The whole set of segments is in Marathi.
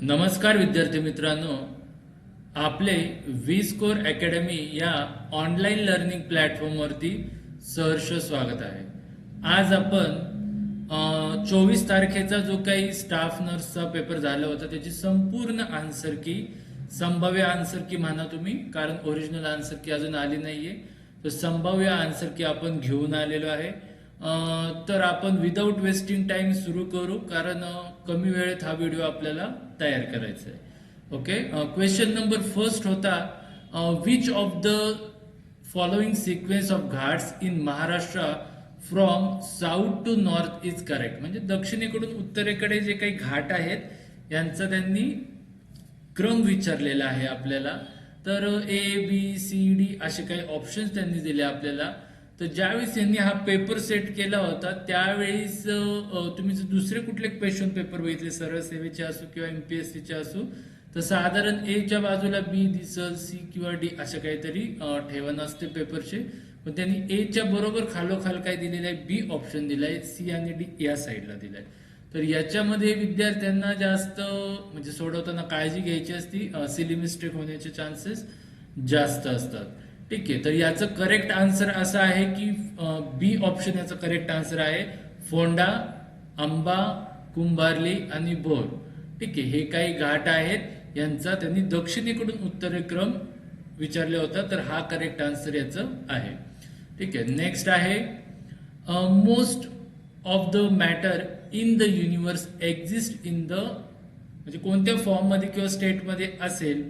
नमस्कार विद्यार्थी मित्रांनो, आपले व्ही स्कोर अकॅडमी या ऑनलाईन लर्निंग प्लॅटफॉर्मवरती सहर्ष स्वागत आहे. आज आपण 24 तारखेचा जो काही स्टाफ नर्सचा पेपर झाला होता त्याची संपूर्ण आन्सर की, संभाव्य आन्सर की म्हणा तुम्ही, कारण ओरिजिनल आन्सर की अजून आली नाहीये, तर संभाव्य आन्सर की आपण घेऊन आलेलो आहे. तर आपण विदाऊट वेस्टिंग टाइम सुरू करू, कारण कमी वेळेत हा व्हिडिओ आपल्याला तयार करायचा आहे. ओके. क्वेश्चन नंबर फर्स्ट होता, which of the following sequence of ghats in Maharashtra from south to north is correct. म्हणजे दक्षिणेकडून उत्तरेकडे जे काही घाट आहेत यांचा त्यांनी क्रम विचारलेला आहे आपल्याला. तर A, B, C, D असे काही ऑप्शन्स त्यांनी दिले आपल्याला. तर ज्यावेळेस यांनी हा पेपर सेट केला होता त्यावेळेस तुम्ही जर दुसरे कुठले क्वेश्चन पेपर बघितले, सरळ सेवेचे असो किंवा MPSCचे असो, तर साधारण Aच्या बाजूला B दिसल, C किंवा D अशा काहीतरी ठेवण असते पेपरचे. पण त्यांनी Aच्या बरोबर खालोखाल काय दिलेलं आहे, B ऑप्शन दिलाय, C आणि D या साईडला दिलाय. तर याच्यामध्ये विद्यार्थ्यांना जास्त म्हणजे सोडवताना काळजी घ्यायची असती, सिली मिस्टेक होण्याचे चान्सेस जास्त असतात. ठीक आहे. तर याचं करेक्ट आन्सर असं आहे की बी ऑप्शन याचं करेक्ट आन्सर आहे. फोंडा, अंबा, कुंभारली आणि बोर. ठीक आहे. हे काही घाट आहेत, यांचा त्यांनी दक्षिणेकडून उत्तरेक्रम विचारले होता, तर हा करेक्ट आन्सर याचं आहे. ठीक आहे. नेक्स्ट आहे, most of the matter in the universe exist in the, म्हणजे कोणत्या फॉर्म मध्ये किंवा स्टेटमध्ये असेल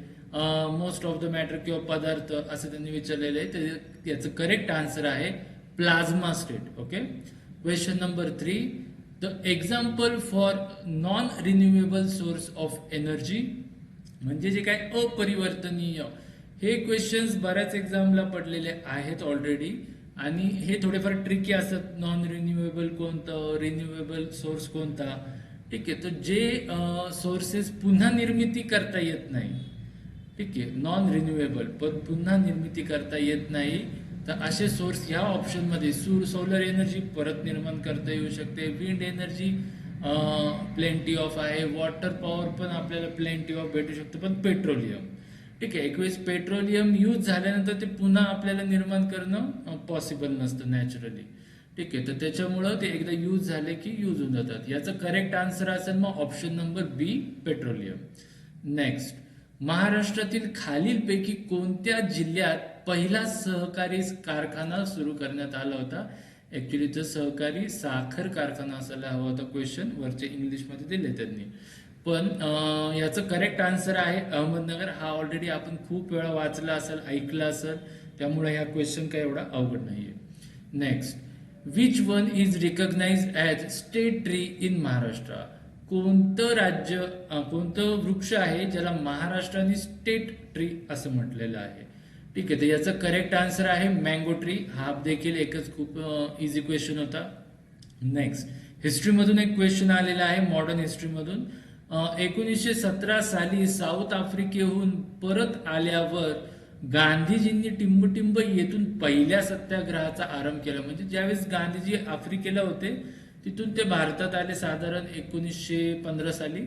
मोस्ट ऑफ द मॅटर किंवा पदार्थ असं त्यांनी विचारलेलं आहे. तर याचं करेक्ट आन्सर आहे plasma state. Okay. Question number 3, the example for non renewable source of energy. म्हणजे जे काय अपरिवर्तनीय, हे क्वेश्चन्स बऱ्याच एक्झामला पडलेले आहेत ऑलरेडी आणि हे थोडेफार ट्रिकी असतात. नॉन रिन्युएबल कोणतं, रिन्युएबल सोर्स कोणता. ठीक आहे. तर जे सोर्सेस पुन्हा निर्मिती करता येत नाही, ठीक आहे, नॉन रिन्युएबल पण पुन्हा निर्मिती करता येत नाही, तर असे सोर्स ह्या ऑप्शनमध्ये सोलर एनर्जी परत निर्माण करता येऊ शकते, विंड एनर्जी प्लेंटी ऑफ आहे, वॉटर पॉवर पण आपल्याला प्लेंटी ऑफ भेटू शकतं, पण पेट्रोलियम, ठीक आहे, एक वेळेस पेट्रोलियम यूज झाल्यानंतर ते पुन्हा आपल्याला निर्माण करणं पॉसिबल नसतं नॅचरली. ठीक आहे. तर त्याच्यामुळं ते एकदा यूज झाले की यूज होऊन जातात. याचं करेक्ट आन्सर असेल मग ऑप्शन नंबर बी, पेट्रोलियम. नेक्स्ट, महाराष्ट्रातील खालीलपैकी कोणत्या जिल्ह्यात पहिला सहकारी कारखाना सुरू करण्यात आला होता. ऍक्च्युली तो सहकारी साखर कारखाना असायला हवा होता. क्वेश्चन वरचे इंग्लिशमध्ये दिले त्यांनी, पण याचं करेक्ट आन्सर आहे अहमदनगर. हा ऑलरेडी आपण खूप वेळा वाचला असेल, ऐकला असेल, त्यामुळे हा क्वेश्चन काय एवढा अवघड नाहीये. Next, which one is recognised as state tree in Maharashtra. कोणतं राज्य, कोणतं वृक्ष आहे ज्याला महाराष्ट्राने स्टेट ट्री असं म्हटलेलं आहे. ठीक आहे. तर याचं करेक्ट आन्सर आहे मँगो ट्री. हा देखील एकच खूप इझी क्वेश्चन होता. नेक्स्ट, हिस्ट्रीमधून एक क्वेश्चन आलेला आहे, मॉडर्न हिस्ट्रीमधून. 1917 साली साऊथ आफ्रिकेहून परत आल्यावर गांधीजींनी टिंबटिंब येथून पहिल्या सत्याग्रहाचा आरंभ केला. म्हणजे ज्यावेळेस गांधीजी आफ्रिकेला होते तिथून ते भारतात आले साधारण 1915 साली.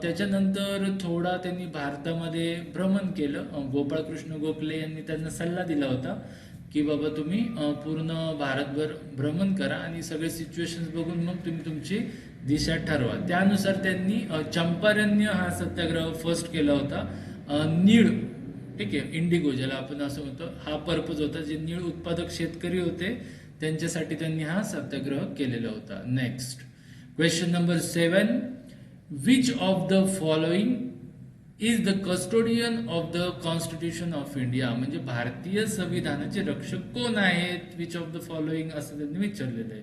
त्याच्यानंतर थोडा त्यांनी भारतामध्ये भ्रमण केलं. गोपाळकृष्ण गोखले यांनी त्यांना सल्ला दिला होता की बाबा तुम्ही पूर्ण भारतभर भ्रमण करा आणि सगळे सिच्युएशन्स बघून मग तुम्ही तुमची दिशा ठरवा. त्यानुसार त्यांनी चंपारण्य हा सत्याग्रह फर्स्ट केला होता. नीळ, ठीक आहे, इंडिगो ज्याला आपण असं म्हणतो, हा पर्पज होता. जे नीळ उत्पादक शेतकरी होते त्यांच्यासाठी त्यांनी हा सत्याग्रह केलेला होता. Next, question number 7, which of the following is the custodian of the constitution of India. म्हणजे भारतीय संविधानाचे रक्षक कोण आहेत, विच ऑफ द फॉलोइंग असं त्यांनी विचारलेलं आहे.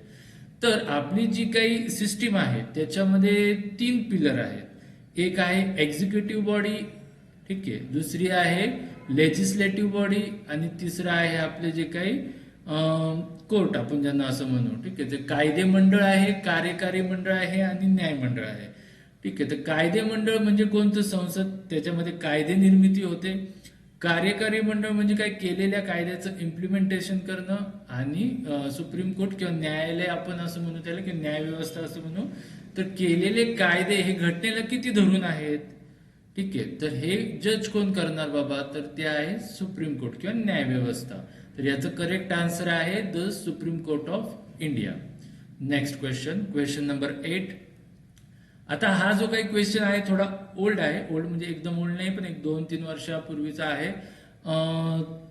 तर आपली जी काही सिस्टीम आहे त्याच्यामध्ये 3 पिलर आहेत. एक आहे एक्झिक्युटिव्ह बॉडी, ठीक आहे, दुसरी आहे लेजिस्लेटिव्ह बॉडी आणि तिसरं आहे आपले जे काही कोर्ट आपण ज्यांना असं म्हणू. ठीक आहे. ते कायदे मंडळ आहे, कार्यकारी मंडळ आहे आणि न्याय मंडळ आहे. ठीक आहे. तर कायदे मंडळ म्हणजे कोणतं, संसद, त्याच्यामध्ये कायदे निर्मिती होते. कार्यकारी मंडळ म्हणजे काय, केलेल्या कायद्याचं इम्प्लिमेंटेशन करणं. आणि सुप्रीम कोर्ट किंवा न्यायालय आपण असं म्हणू त्याला, की न्यायव्यवस्था असं म्हणू. तर केलेले कायदे हे घटनेला किती धरून आहेत, ठीक आहे. तर हे जज कोण करणार बाबा, तर ते आहे सुप्रीम कोर्ट किंवा न्यायव्यवस्था. तर याचं करेक्ट आन्सर आहे the supreme court of India. Next question number 8. आता हा जो काही क्वेश्चन आहे थोडा ओल्ड आहे. ओल्ड म्हणजे एकदम ओल्ड नाही, पण एक 2-3 वर्षापूर्वीचा आहे.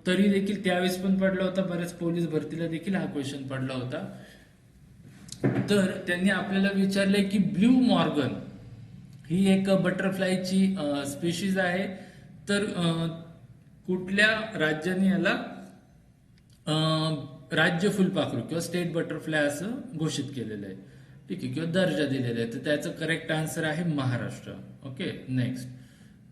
तरी देखील त्यावेळेस पण पडला होता, बऱ्याच पोलीस भरतीला देखील हा क्वेश्चन पडला होता. तर त्यांनी आपल्याला विचारलंय की ब्ल्यू मॉर्गन ही एक बटरफ्लायची स्पेशीज आहे. तर कुठल्या राज्याने याला राज्य फुलपाखरू किंवा स्टेट बटरफ्लाय असं घोषित केलेलं आहे, ठीक आहे, किंवा दर्जा दिलेला आहे. तर त्याचं करेक्ट आन्सर आहे Maharashtra. Okay. Next,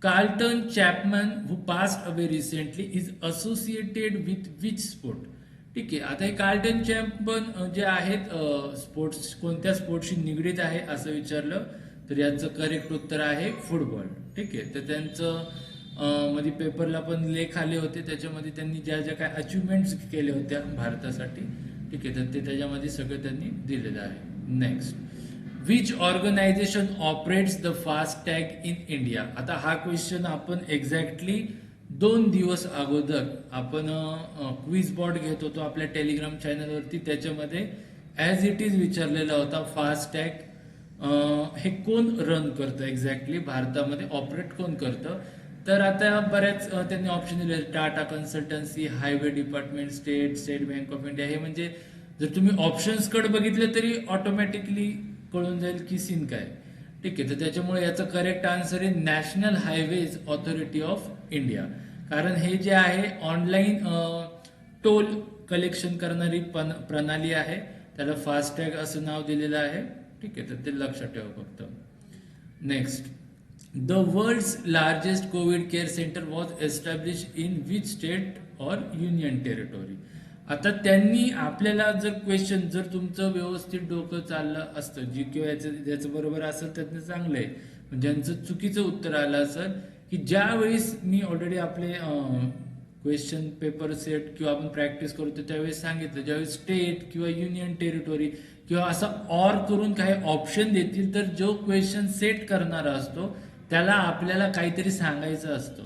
Carlton Chapman who passed away recently is associated with which sport. ठीक आहे. आता हे कार्लटन चॅपमन जे आहेत स्पोर्ट्स, कोणत्या स्पोर्ट्सशी निगडीत आहे असं विचारलं, तर याचं करेक्ट उत्तर आहे फुटबॉल. ठीक आहे. तर त्यांचं मध्ये पेपरला पण लेख आले होते, त्याच्यामध्ये त्यांनी ज्या ज्या काय अचिव्हमेंट्स केल्या होत्या भारतासाठी, ठीक आहे, तर ते त्याच्यामध्ये सगळं त्यांनी दिलेलं आहे. Next, which organisation operates the fast tag in India. आता हा क्वेश्चन आपण एक्झॅक्टली 2 दिवस अगोदर आपण क्विज बोर्ड घेत होतो आपल्या टेलिग्राम चॅनलवरती, त्याच्यामध्ये ॲज इट इज विचारलेला होता फास्ट टॅग हे कोण रन करतं, एक्झॅक्टली भारतामध्ये ऑपरेट कोण करतं. तर आता बऱ्याच त्यांनी ऑप्शन दिले, Tata consultancy, highway department, state bank of India. हे म्हणजे जर तुम्ही ऑप्शन्सकडे बघितलं तरी ऑटोमॅटिकली कळून जाईल की सीन काय, ठीक आहे. तर त्याच्यामुळे याचं करेक्ट आन्सर आहे national highways authority of India. कारण हे जे आहे ऑनलाईन टोल कलेक्शन करणारी प्रणाली आहे, त्याला फास्टॅग असं नाव दिलेलं आहे, ठीक आहे. तर ते लक्षात ठेवा फक्त. Next, the world's largest covid care centre was establish in which state or union territory. आता त्यांनी आपल्याला जर क्वेश्चन, जर तुमचं व्यवस्थित डोकं चाललं असतं, जी किंवा याचं बरोबर असेल तर ते चांगलं आहे. पण ज्यांचं चुकीचं उत्तर आलं असेल, की ज्यावेळेस मी ऑलरेडी आपले क्वेश्चन पेपर सेट किंवा आपण प्रॅक्टिस करतो त्यावेळेस सांगितलं, ज्यावेळेस स्टेट किंवा युनियन टेरिटोरी किंवा असं ऑर करून काही ऑप्शन देतील, तर जो क्वेश्चन सेट करणारा असतो त्याला आपल्याला काहीतरी सांगायचं असतं,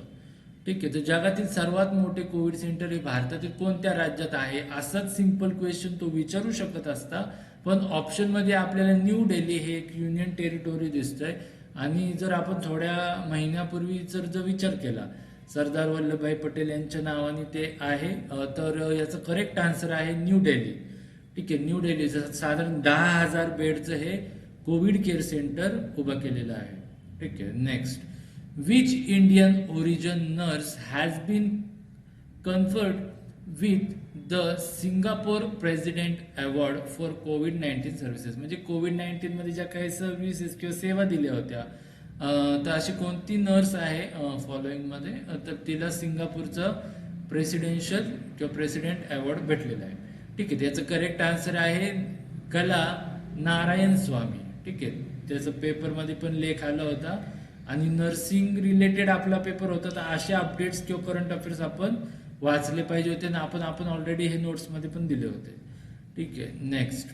ठीक आहे. तर जगातील सर्वात मोठे कोविड सेंटर हे भारतातील कोणत्या राज्यात आहे, असाच सिंपल क्वेश्चन तो विचारू शकत असता. पण ऑप्शन मध्ये आपल्याला न्यू दिल्ली हे एक युनियन टेरिटोरी दिसतंय. आणि जर आपण थोड्या महिन्यापूर्वी जर विचार केला, सरदार वल्लभभाई पटेल यांच्या नावाने ते आहे, तर याचं करेक्ट आन्सर आहे न्यू दिल्ली, ठीक आहे. न्यू दिल्ली साधारण 10,000 बेडचं हे कोविड केअर सेंटर उभं केलेलं आहे, ठीक आहे. Next, which Indian origin nurse has been conferred with the Singapore President Award for COVID-19 services. म्हणजे कोविड-19 मध्ये ज्या काही सर्व्हिसेस किंवा सेवा दिल्या होत्या, तर अशी कोणती नर्स आहे फॉलोइंग मध्ये, तर तिला सिंगापूरचा प्रेसिडेन्शियल किंवा प्रेसिडेंट अवॉर्ड भेटलेला आहे, ठीक आहे. त्याचं करेक्ट आन्सर आहे कला नारायण स्वामी, ठीक आहे. त्याचं पेपरमध्ये पण लेख आला होता आणि नर्सिंग रिलेटेड आपला पेपर होता. तर असे अपडेट्स किंवा करंट अफेअर्स आपण वाचले पाहिजे होते ना, आपण ऑलरेडी हे नोट्स मध्ये पण दिले होते, ठीक आहे. Next,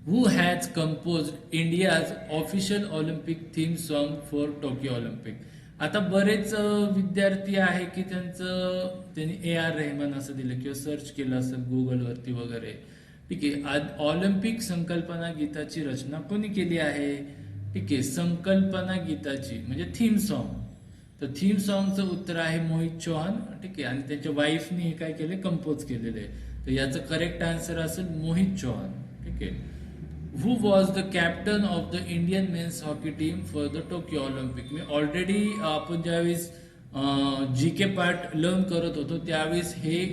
who has composed India's official Olympic theme song for Tokyo Olympic. आता बरेच विद्यार्थी आहे की त्यांनी AR रेहमान असं दिलं किंवा सर्च केलं असं गुगलवरती वगैरे, ठीक आहे. ऑलिम्पिक संकल्पना गीताची रचना कोणी केली आहे, ठीक आहे. संकल्पना गीताची म्हणजे थीम सॉन्ग, तर थीम सॉन्गचं उत्तर आहे मोहित चौहान, ठीक आहे. आणि त्यांच्या वाईफने हे काय केले, कंपोज केलेले आहे. तर याचं करेक्ट आन्सर असेल मोहित चौहान, ठीक आहे. Who was the captain of the Indian men's hockey team for the Tokyo Olympic. मी ऑलरेडी आपण ज्यावेळेस GK पार्ट लर्न करत होतो त्यावेळेस हे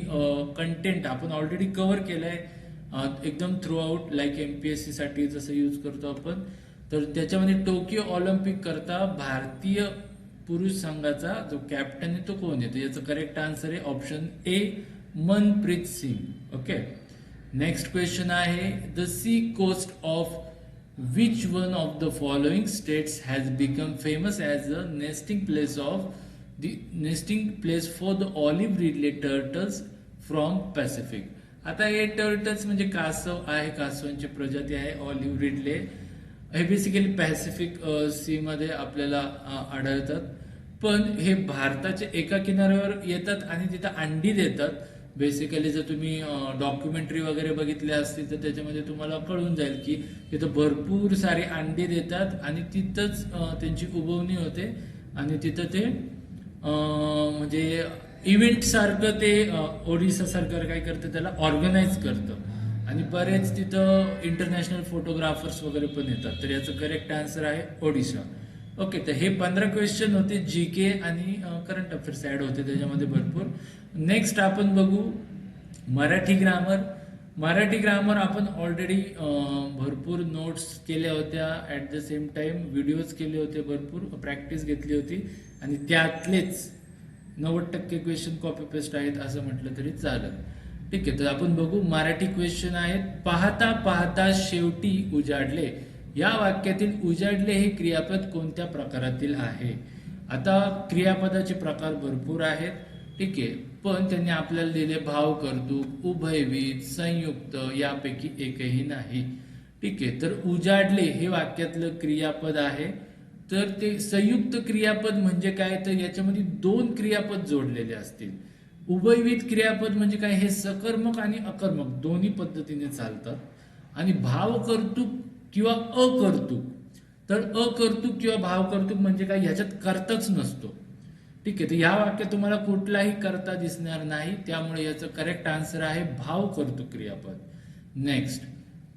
कंटेंट आपण ऑलरेडी कव्हर केलंय एकदम थ्रू आउट, लाईक MPSC साठी जसं यूज करतो आपण. तर त्याच्यामध्ये टोकियो ऑलिम्पिक करता भारतीय पुरुष संघाचा जो कॅप्टन आहे तो कोण आहे, याचं करेक्ट आन्सर आहे option A Manpreet Singh. Okay. Next question आहे, the sea coast of which one of the following states has become famous as a nesting place of the nesting place for the olive ridley turtles from Pacific. आता हे टर्टल्स म्हणजे कासव आहे, कासवांची प्रजाती आहे ऑलिव्ह रिडले. हे बेसिकली पॅसिफिक सी मध्ये आपल्याला आढळतात. पण हे भारताच्या एका किनाऱ्यावर येतात आणि तिथं अंडी देतात. बेसिकली जर तुम्ही डॉक्युमेंटरी वगैरे बघितल्या असतील तर त्याच्यामध्ये तुम्हाला कळून जाईल की तिथं भरपूर सारे अंडी देतात आणि तिथंच त्यांची उगवणी होते आणि तिथं ते म्हणजे इव्हेंट सारखं ते ओडिशा सरकार काय करतं त्याला ऑर्गनाईज करतं आणि बरेच तिथं इंटरनॅशनल फोटोग्राफर्स वगैरे पण येतात. तर याचं करेक्ट आन्सर आहे ओडिशा. ओके, तर हे 15 क्वेश्चन होते जी के आणि करंट अफेअर्स ऍड होते त्याच्यामध्ये भरपूर. नेक्स्ट आपण बघू मराठी ग्रामर. मराठी ग्रामर आपण ऑलरेडी भरपूर नोट्स केल्या होत्या, at the same time videos केले होते, भरपूर प्रॅक्टिस घेतली होती आणि त्यातलेच 90% क्वेश्चन कॉपी पेस्ट आहेत असं म्हटलं तरी चालेल. ठीक आहे, तर आपण बघू मराठी क्वेश्चन आहेत. पाहता पाहता शेवटी उजाडले या वाक्यातील उजाडले हे क्रियापद कोणत्या प्रकारातील आहे? आता क्रियापदाचे प्रकार भरपूर आहेत. ठीक आहे, पण त्यांनी आपल्याला दिले भाव कर्तृक, उभयविध, संयुक्त, यापैकी एकही नाही. ठीक आहे, तर उजाडले हे वाक्यातलं क्रियापद आहे. तर ते संयुक्त क्रियापद म्हणजे काय, तर याच्यामध्ये 2 क्रियापद जोडलेले असतील. उभयविध क्रियापद म्हणजे काय, हे सकर्मक आणि अकर्मक दोन्ही पद्धतीने चालतात. आणि भाव कर्तृक किंवा अकर्तृक, तर अकर्तृक किंवा भाव कर्तृक म्हणजे काय, ह्याच्यात कर्ताच नसतो. ठीक आहे, तर या वाक्यात तुम्हाला कुठलाही कर्ता दिसणार नाही, त्यामुळे याचं करेक्ट आन्सर आहे भाव कर्तृक क्रियापद. नेक्स्ट,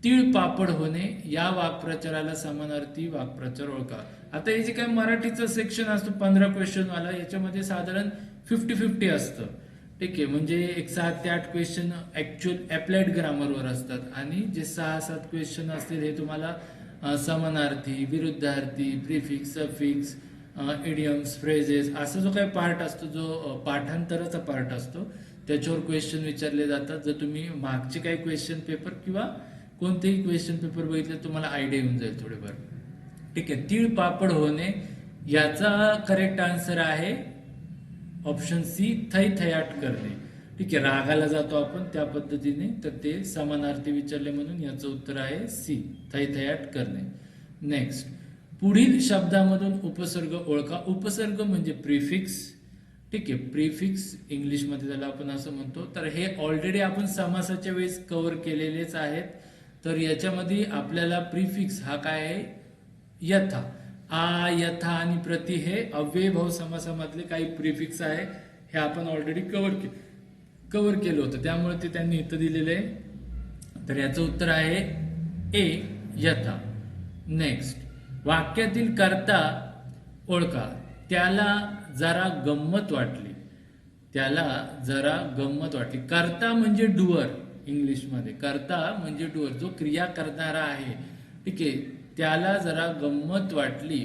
तीळ पापड होणे या वाक्प्रचाराला समानार्थी वाक्प्रचार ओळखा. आता हे जे काय मराठीचं सेक्शन असतं 15 क्वेश्चन वाला, याच्यामध्ये साधारण 50-50 असतं. ठीक आहे, म्हणजे एक 7 ते 8 क्वेश्चन ऍक्च्युअल अप्लाइड ग्रामरवर असतात आणि जे 6-7 क्वेश्चन असतील हे तुम्हाला समानार्थी, विरुद्धार्थी, प्रिफिक्स, सफिक्स, इडियम्स, फ्रेजेस असा जो काही पार्ट असतो, जो पाठांतराचा पार्ट असतो, त्याच्यावर क्वेश्चन विचारले जातात. जर तुम्ही मागचे काही क्वेश्चन पेपर किंवा कोणतेही क्वेश्चन पेपर बघितले तुम्हाला आयडिया येऊन जाईल थोडेफार. ठीक आहे, तीळ पापड होणे याचा करेक्ट आन्सर आहे ऑप्शन सी, थैथयाट करणे. ठीक आहे, रागाला जातो आपण त्या पद्धतीने, तर ते समानार्थी विचारले म्हणून याचं उत्तर आहे सी, थैथयाट करणे. नेक्स्ट, पुढील शब्दामधून उपसर्ग ओळखा. उपसर्ग म्हणजे प्रिफिक्स. ठीक आहे, प्रिफिक्स इंग्लिशमध्ये त्याला आपण असं म्हणतो. तर हे ऑलरेडी आपण समासाच्या वेळेस कव्हर केलेलेच आहेत. तर याच्यामध्ये आपल्याला प्रिफिक्स हा काय आहे, यथा, आ, यथा आणि प्रति हे अव्ययभाव समासामधले काही प्रिफिक्स आहे. हे आपण ऑलरेडी कव्हर केलं होतं, त्यामुळे ते त्यांनी इथं दिलेलं आहे. तर याचं उत्तर आहे ए, यथा. नेक्स्ट, वाक्यातील कर्ता ओळखा. त्याला जरा गंमत वाटली. त्याला जरा गंमत वाटली. कर्ता म्हणजे डुअर इंग्लिशमध्ये. कर्ता म्हणजे डुअर, जो क्रिया करणारा आहे. ठीक आहे, त्याला जरा गंमत वाटली.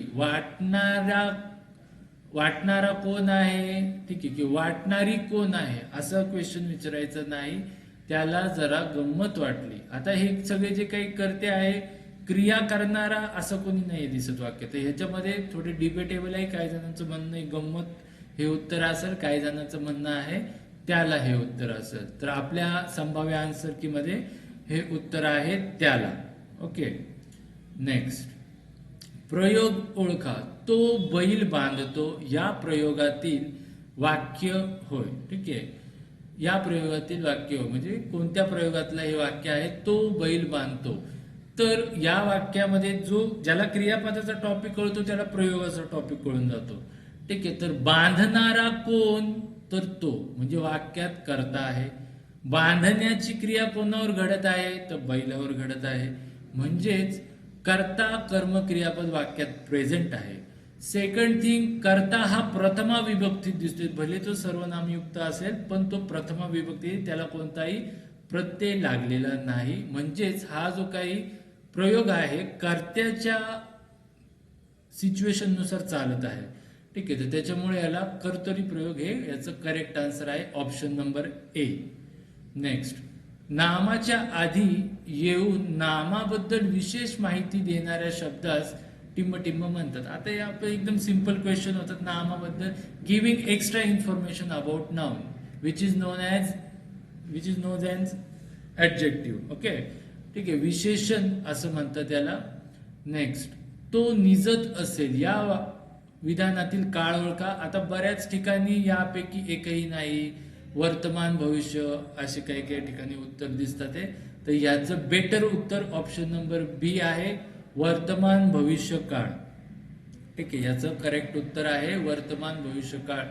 वाटणारा कोण आहे? ठीक आहे, की वाटणारी कोण आहे असं क्वेश्चन विचारायचं नाही. त्याला जरा गंमत वाटली. आता हे सगळे जे काही कर्ते आहे, क्रिया करणारा असं कोणी नाही दिसत वाक्य. तर ह्याच्यामध्ये थोडे डिबेटेबल आहे. काही जणांचं म्हणणं आहे गंमत हे उत्तर असेल, काही जणांचं म्हणणं आहे त्याला हे उत्तर असेल. तर आपल्या संभाव्य आन्सर की मध्ये हे उत्तर आहे त्याला. ओके, नेक्स्ट, प्रयोग ओळखा. तो बैल बांधतो या प्रयोगातील वाक्य होय. ठीक आहे, या प्रयोगातील वाक्य होय म्हणजे कोणत्या प्रयोगातलं हे वाक्य आहे, तो बैल बांधतो. तर या वाक्यामध्ये ज्याला क्रियापदाचा टॉपिक कळतो त्याला प्रयोगाचा टॉपिक कळून जातो. ठीक आहे, तर बांधणारा कोण, तर तो म्हणजे वाक्यात कर्ता आहे. बांधण्याची क्रिया कोणावर घडत आहे, तर बैलावर घडत आहे. म्हणजेच कर्ता कर्म क्रियापद वाक्यात प्रेझेंट आहे. सेकंड थिंग, कर्ता हा प्रथमा विभक्तीत दिसतोय. भले तो सर्वनामयुक्त असेल पण तो प्रथमा विभक्ती, त्याला कोणताही प्रत्यय लागलेला नाही. म्हणजेच हा जो काही प्रयोग आहे कर्त्याच्या सिच्युएशन नुसार चालत आहे. ठीक आहे, तर त्याच्यामुळे याला कर्तरी प्रयोग हे याचं करेक्ट आन्सर आहे ऑप्शन नंबर ए. नेक्स्ट, नामाच्या आधी येऊन नामाबद्दल विशेष माहिती देणाऱ्या शब्दास टिंब टिंब म्हणतात. आता हे आपलं एकदम सिंपल क्वेश्चन होतात नामाबद्दल. Giving extra information about noun which is known as adjective. Okay, ठीक आहे, विशेषण असं म्हणतात त्याला. नेक्स्ट, तो निजत असेल या विधानातील काळ ओळखा. आता बऱ्याच ठिकाणी यापैकी एकही नाही, वर्तमान भविष्य असे काही काही ठिकाणी उत्तर दिसतात आहे. तर याचं बेटर उत्तर ऑप्शन नंबर बी आहे, वर्तमान भविष्य काळ. ठीक आहे, याचं करेक्ट उत्तर आहे वर्तमान भविष्य काळ,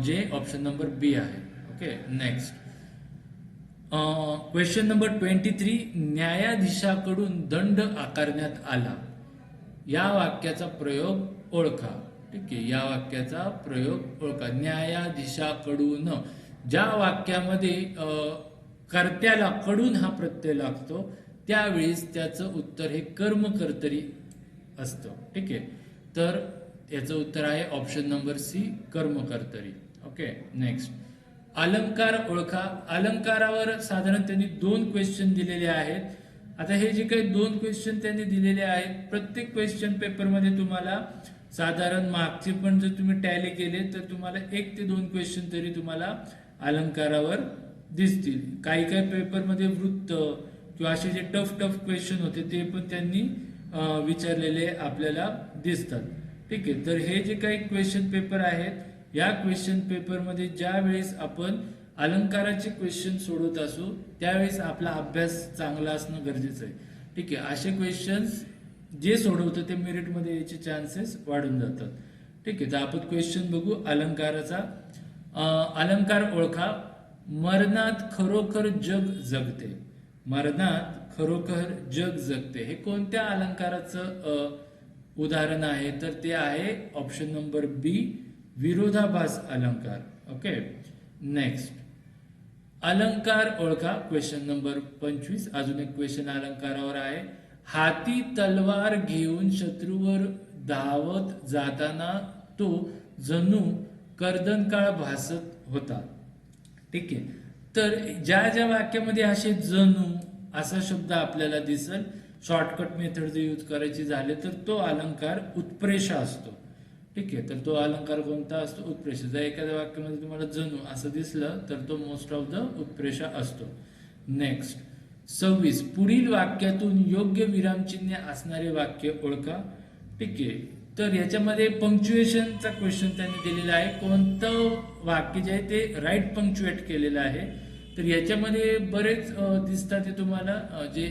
जे ऑप्शन नंबर बी आहे. ओके, नेक्स्ट क्वेश्चन नंबर 23, न्यायाधीशाकडून दंड आकारण्यात आला या वाक्याचा प्रयोग ओळखा. ठीक आहे, या वाक्याचा प्रयोग ओळखा. न्यायाधीशाकडून, ज्या वाक्यामध्ये कर्त्याला कडून हा प्रत्यय लागतो त्यावेळेस त्याचं उत्तर हे कर्मकर्तरी असतं. ठीक आहे, तर याचं उत्तर आहे ऑप्शन नंबर सी, कर्मकर्तरी. ओके, नेक्स्ट, अलंकार ओळखा. अलंकारावर साधारण त्यांनी 2 क्वेश्चन दिलेले आहेत. आता हे जे काही 2 क्वेश्चन त्यांनी दिलेले आहेत, प्रत्येक क्वेश्चन पेपरमध्ये तुम्हाला साधारण मागचे पण जर तुम्ही टॅली केले तर तुम्हाला 1 ते 2 क्वेश्चन तरी तुम्हाला अलंकारावर दिसतील. काही काही पेपरमध्ये वृत्त किंवा असे जे टफ क्वेश्चन होते ते पण त्यांनी विचारलेले आपल्याला दिसतात. ठीक आहे, तर हे जे काही क्वेश्चन पेपर आहेत, या क्वेश्चन पेपरमध्ये ज्या वेळेस आपण अलंकाराचे क्वेश्चन सोडवत असू त्यावेळेस आपला अभ्यास चांगला असणं गरजेचं आहे. ठीक आहे, असे क्वेश्चन्स जे सोडवतं ते मेरिटमध्ये याचे चान्सेस वाढून जातात. ठीक आहे, तर आपण क्वेश्चन बघू अलंकाराचा. अलंकार ओळखा. मरणात खरोखर जग जगते. मरणात खरोखर जग जगते हे कोणत्या अलंकाराचं उदाहरण आहे? तर ते आहे ऑप्शन नंबर बी, विरोधाभास अलंकार. ओके, नेक्स्ट, अलंकार ओळखा. क्वेश्चन नंबर 25, अजून एक क्वेश्चन अलंकारावर आहे. हाती तलवार घेऊन शत्रूवर धावत जाताना तो जणू कर्दनकाळ भासत होता. ठीक आहे, तर ज्या ज्या वाक्यामध्ये असे जणू असा शब्द आपल्याला दिसल, शॉर्टकट मेथड जर यूज करायची झाले तर तो अलंकार उत्प्रेषा असतो. ठीक आहे, तर तो अलंकार कोणता असतो? उत्प्रेषा. जर एखाद्या वाक्यामध्ये तुम्हाला जणू असं दिसलं तर तो मोस्ट ऑफ द उत्प्रेषा असतो. नेक्स्ट, 26, पुढील वाक्यातून योग्य विरामचिन्हे असणारे वाक्य ओळखा. ठीक आहे, तर याच्यामध्ये पंक्च्युएशनचा क्वेश्चन त्यांनी दिलेला आहे. कोणतं वाक्य जे आहे ते राईट पंक्च्युएट केलेलं आहे. तर याच्यामध्ये बरेच दिसतात ते तुम्हाला जे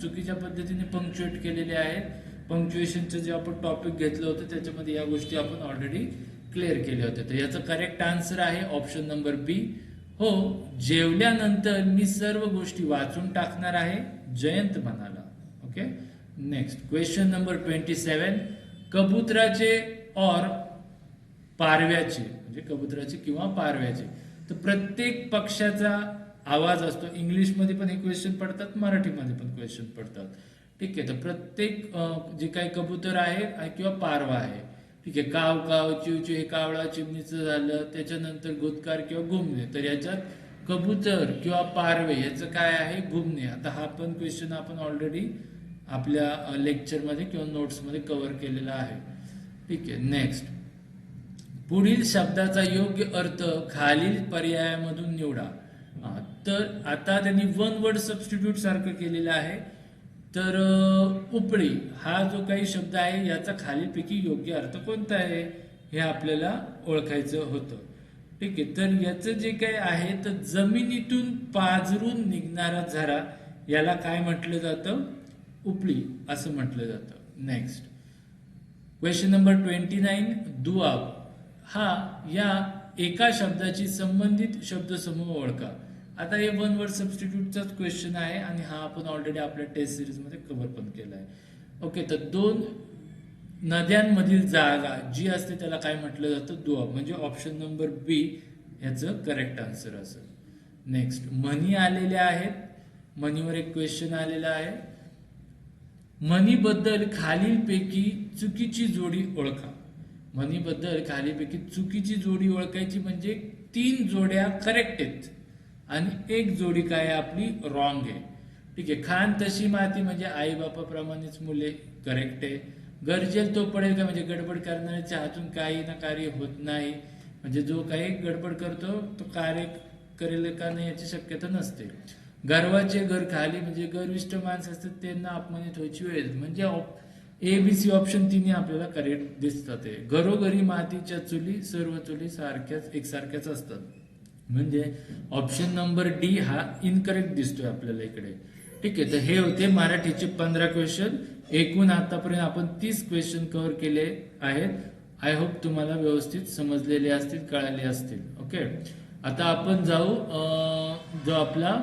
चुकीच्या पद्धतीने पंक्च्युएट केलेले आहेत. पंक्च्युएशनचं जे आपण टॉपिक घेतलं होतं त्याच्यामध्ये या गोष्टी आपण ऑलरेडी क्लिअर केल्या होत्या. तर याचं करेक्ट आन्सर आहे ऑप्शन नंबर बी. हो, जेवल्यानंतर मी सर्व गोष्टी वाचून टाकणार आहे, जयंत म्हणाला. ओके, नेक्स्ट, क्वेश्चन नंबर 27, कबुतराचे और पारव्याचे, म्हणजे कबुतराचे किंवा पारव्याचे. तर प्रत्येक पक्षाचा आवाज असतो. इंग्लिशमध्ये पण हे क्वेश्चन पडतात, मराठीमध्ये पण क्वेश्चन पडतात. ठीक आहे, तर प्रत्येक जे काही कबूतर आहे किंवा पारवा आहे, ठीक आहे, काव काव चिव चिव हे कावळा चिमणीचं झालं. त्याच्यानंतर गुदकार किंवा घुमणे. तर याच्यात कबूतर किंवा पारवे याचं काय आहे? घुमणे. आता हा पण क्वेश्चन आपण ऑलरेडी आपल्या लेक्चरमध्ये किंवा नोट्समध्ये कव्हर केलेला आहे. ठीक आहे, नेक्स्ट, पुढील शब्दाचा योग्य अर्थ खालील पर्यायामधून निवडा. तर आता त्यांनी वन वर्ड सबस्टिट्यूट सारखं केलेलं आहे. तर उपळी हा जो काही शब्द आहे याचा खालीलपैकी योग्य अर्थ कोणता आहे हे आपल्याला ओळखायचं होतं. ठीक आहे, तर याचं जे काही आहे तर जमिनीतून पाझरून निघणारा झरा याला काय म्हटलं जातं? उपळी असं म्हटलं जातं. नेक्स्ट, क्वेश्चन नंबर 29, दुआब हा या एका शब्दाची संबंधित शब्दसमूह ओळखा. आता हे वन वर्ड सबस्टिट्यूटचाच क्वेश्चन आहे आणि हा आपण ऑलरेडी आपल्या टेस्ट सिरीजमध्ये कव्हर पण केला आहे. ओके, तर 2 नद्यांमधील जागा जी असते त्याला काय म्हटलं जातं? दुआब. म्हणजे ऑप्शन नंबर बी याचं करेक्ट आन्सर असेल. नेक्स्ट, म्हणी आलेल्या आहेत. म्हणीवर एक क्वेश्चन आलेला आहे. म्हणीबद्दल खालीलपैकी चुकीची जोडी ओळखा. म्हणीबद्दल खालीलपैकी चुकीची जोडी ओळखायची म्हणजे 3 जोड्या करेक्ट आहेत आणि 1 जोडी काय आपली रॉंग आहे. ठीक आहे, खान तशी माती म्हणजे आई बापाप्रमाणेच मुले करेक्ट आहे. गरजेल तो पडेल का, म्हणजे गडबड करणाऱ्याच्या हातून काही ना कार्य होत नाही, म्हणजे जो काही गडबड करतो तो कार्य करेल का नाही याची शक्यता नसते. गर्वाचे घर खाली, म्हणजे गर्विष्ठ माणसं असतात त्यांना अपमानित व्हायची वेळ येते. म्हणजे ABC ऑप्शन तिन्ही आपल्याला करेक्ट दिसतात. घरोघरी मातीच्या चुली, सर्व चुली सारख्याच एकसारख्याच असतात. म्हणजे ऑप्शन नंबर डी हा इनकरेक्ट दिसतोय आपल्याला इकडे. ठीक आहे, तर हे होते मराठीचे 15 क्वेश्चन. एकूण आतापर्यंत आपण 30 क्वेश्चन कव्हर केले आहेत. आय होप तुम्हाला व्यवस्थित समजलेले असतील, कळाले असतील. ओके, आता आपण जाऊ जो आपला